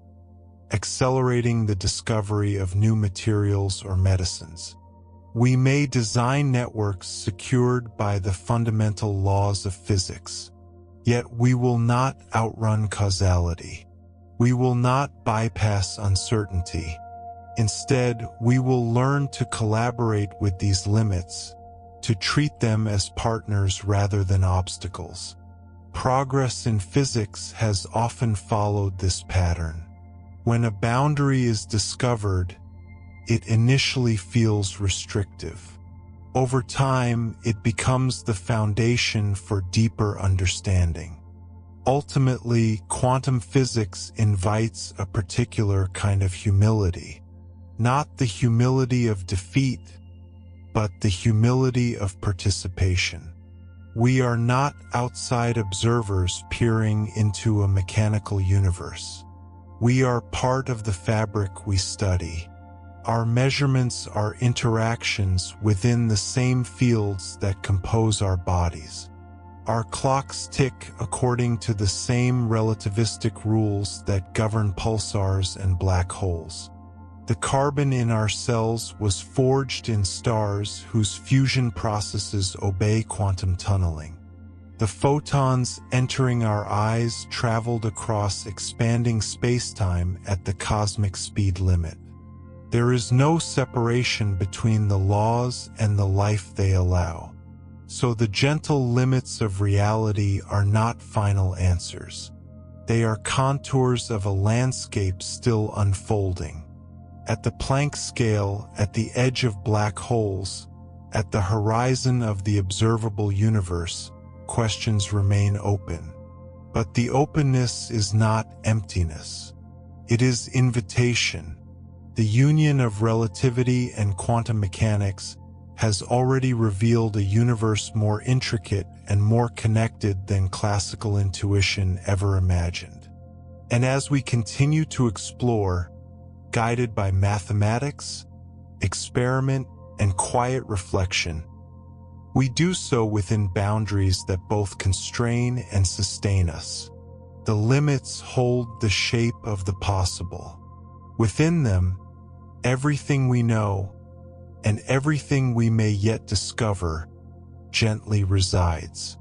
accelerating the discovery of new materials or medicines. We may design networks secured by the fundamental laws of physics. Yet we will not outrun causality. We will not bypass uncertainty. Instead, we will learn to collaborate with these limits, to treat them as partners rather than obstacles. Progress in physics has often followed this pattern. When a boundary is discovered, it initially feels restrictive. Over time, it becomes the foundation for deeper understanding. Ultimately, quantum physics invites a particular kind of humility. Not the humility of defeat, but the humility of participation. We are not outside observers peering into a mechanical universe. We are part of the fabric we study. Our measurements are interactions within the same fields that compose our bodies. Our clocks tick according to the same relativistic rules that govern pulsars and black holes. The carbon in our cells was forged in stars whose fusion processes obey quantum tunneling. The photons entering our eyes traveled across expanding spacetime at the cosmic speed limit. There is no separation between the laws and the life they allow. So the gentle limits of reality are not final answers. They are contours of a landscape still unfolding. At the Planck scale, at the edge of black holes, at the horizon of the observable universe, questions remain open. But the openness is not emptiness. It is invitation. The union of relativity and quantum mechanics has already revealed a universe more intricate and more connected than classical intuition ever imagined. And as we continue to explore, guided by mathematics, experiment, and quiet reflection, we do so within boundaries that both constrain and sustain us. The limits hold the shape of the possible. Within them, everything we know and everything we may yet discover gently resides.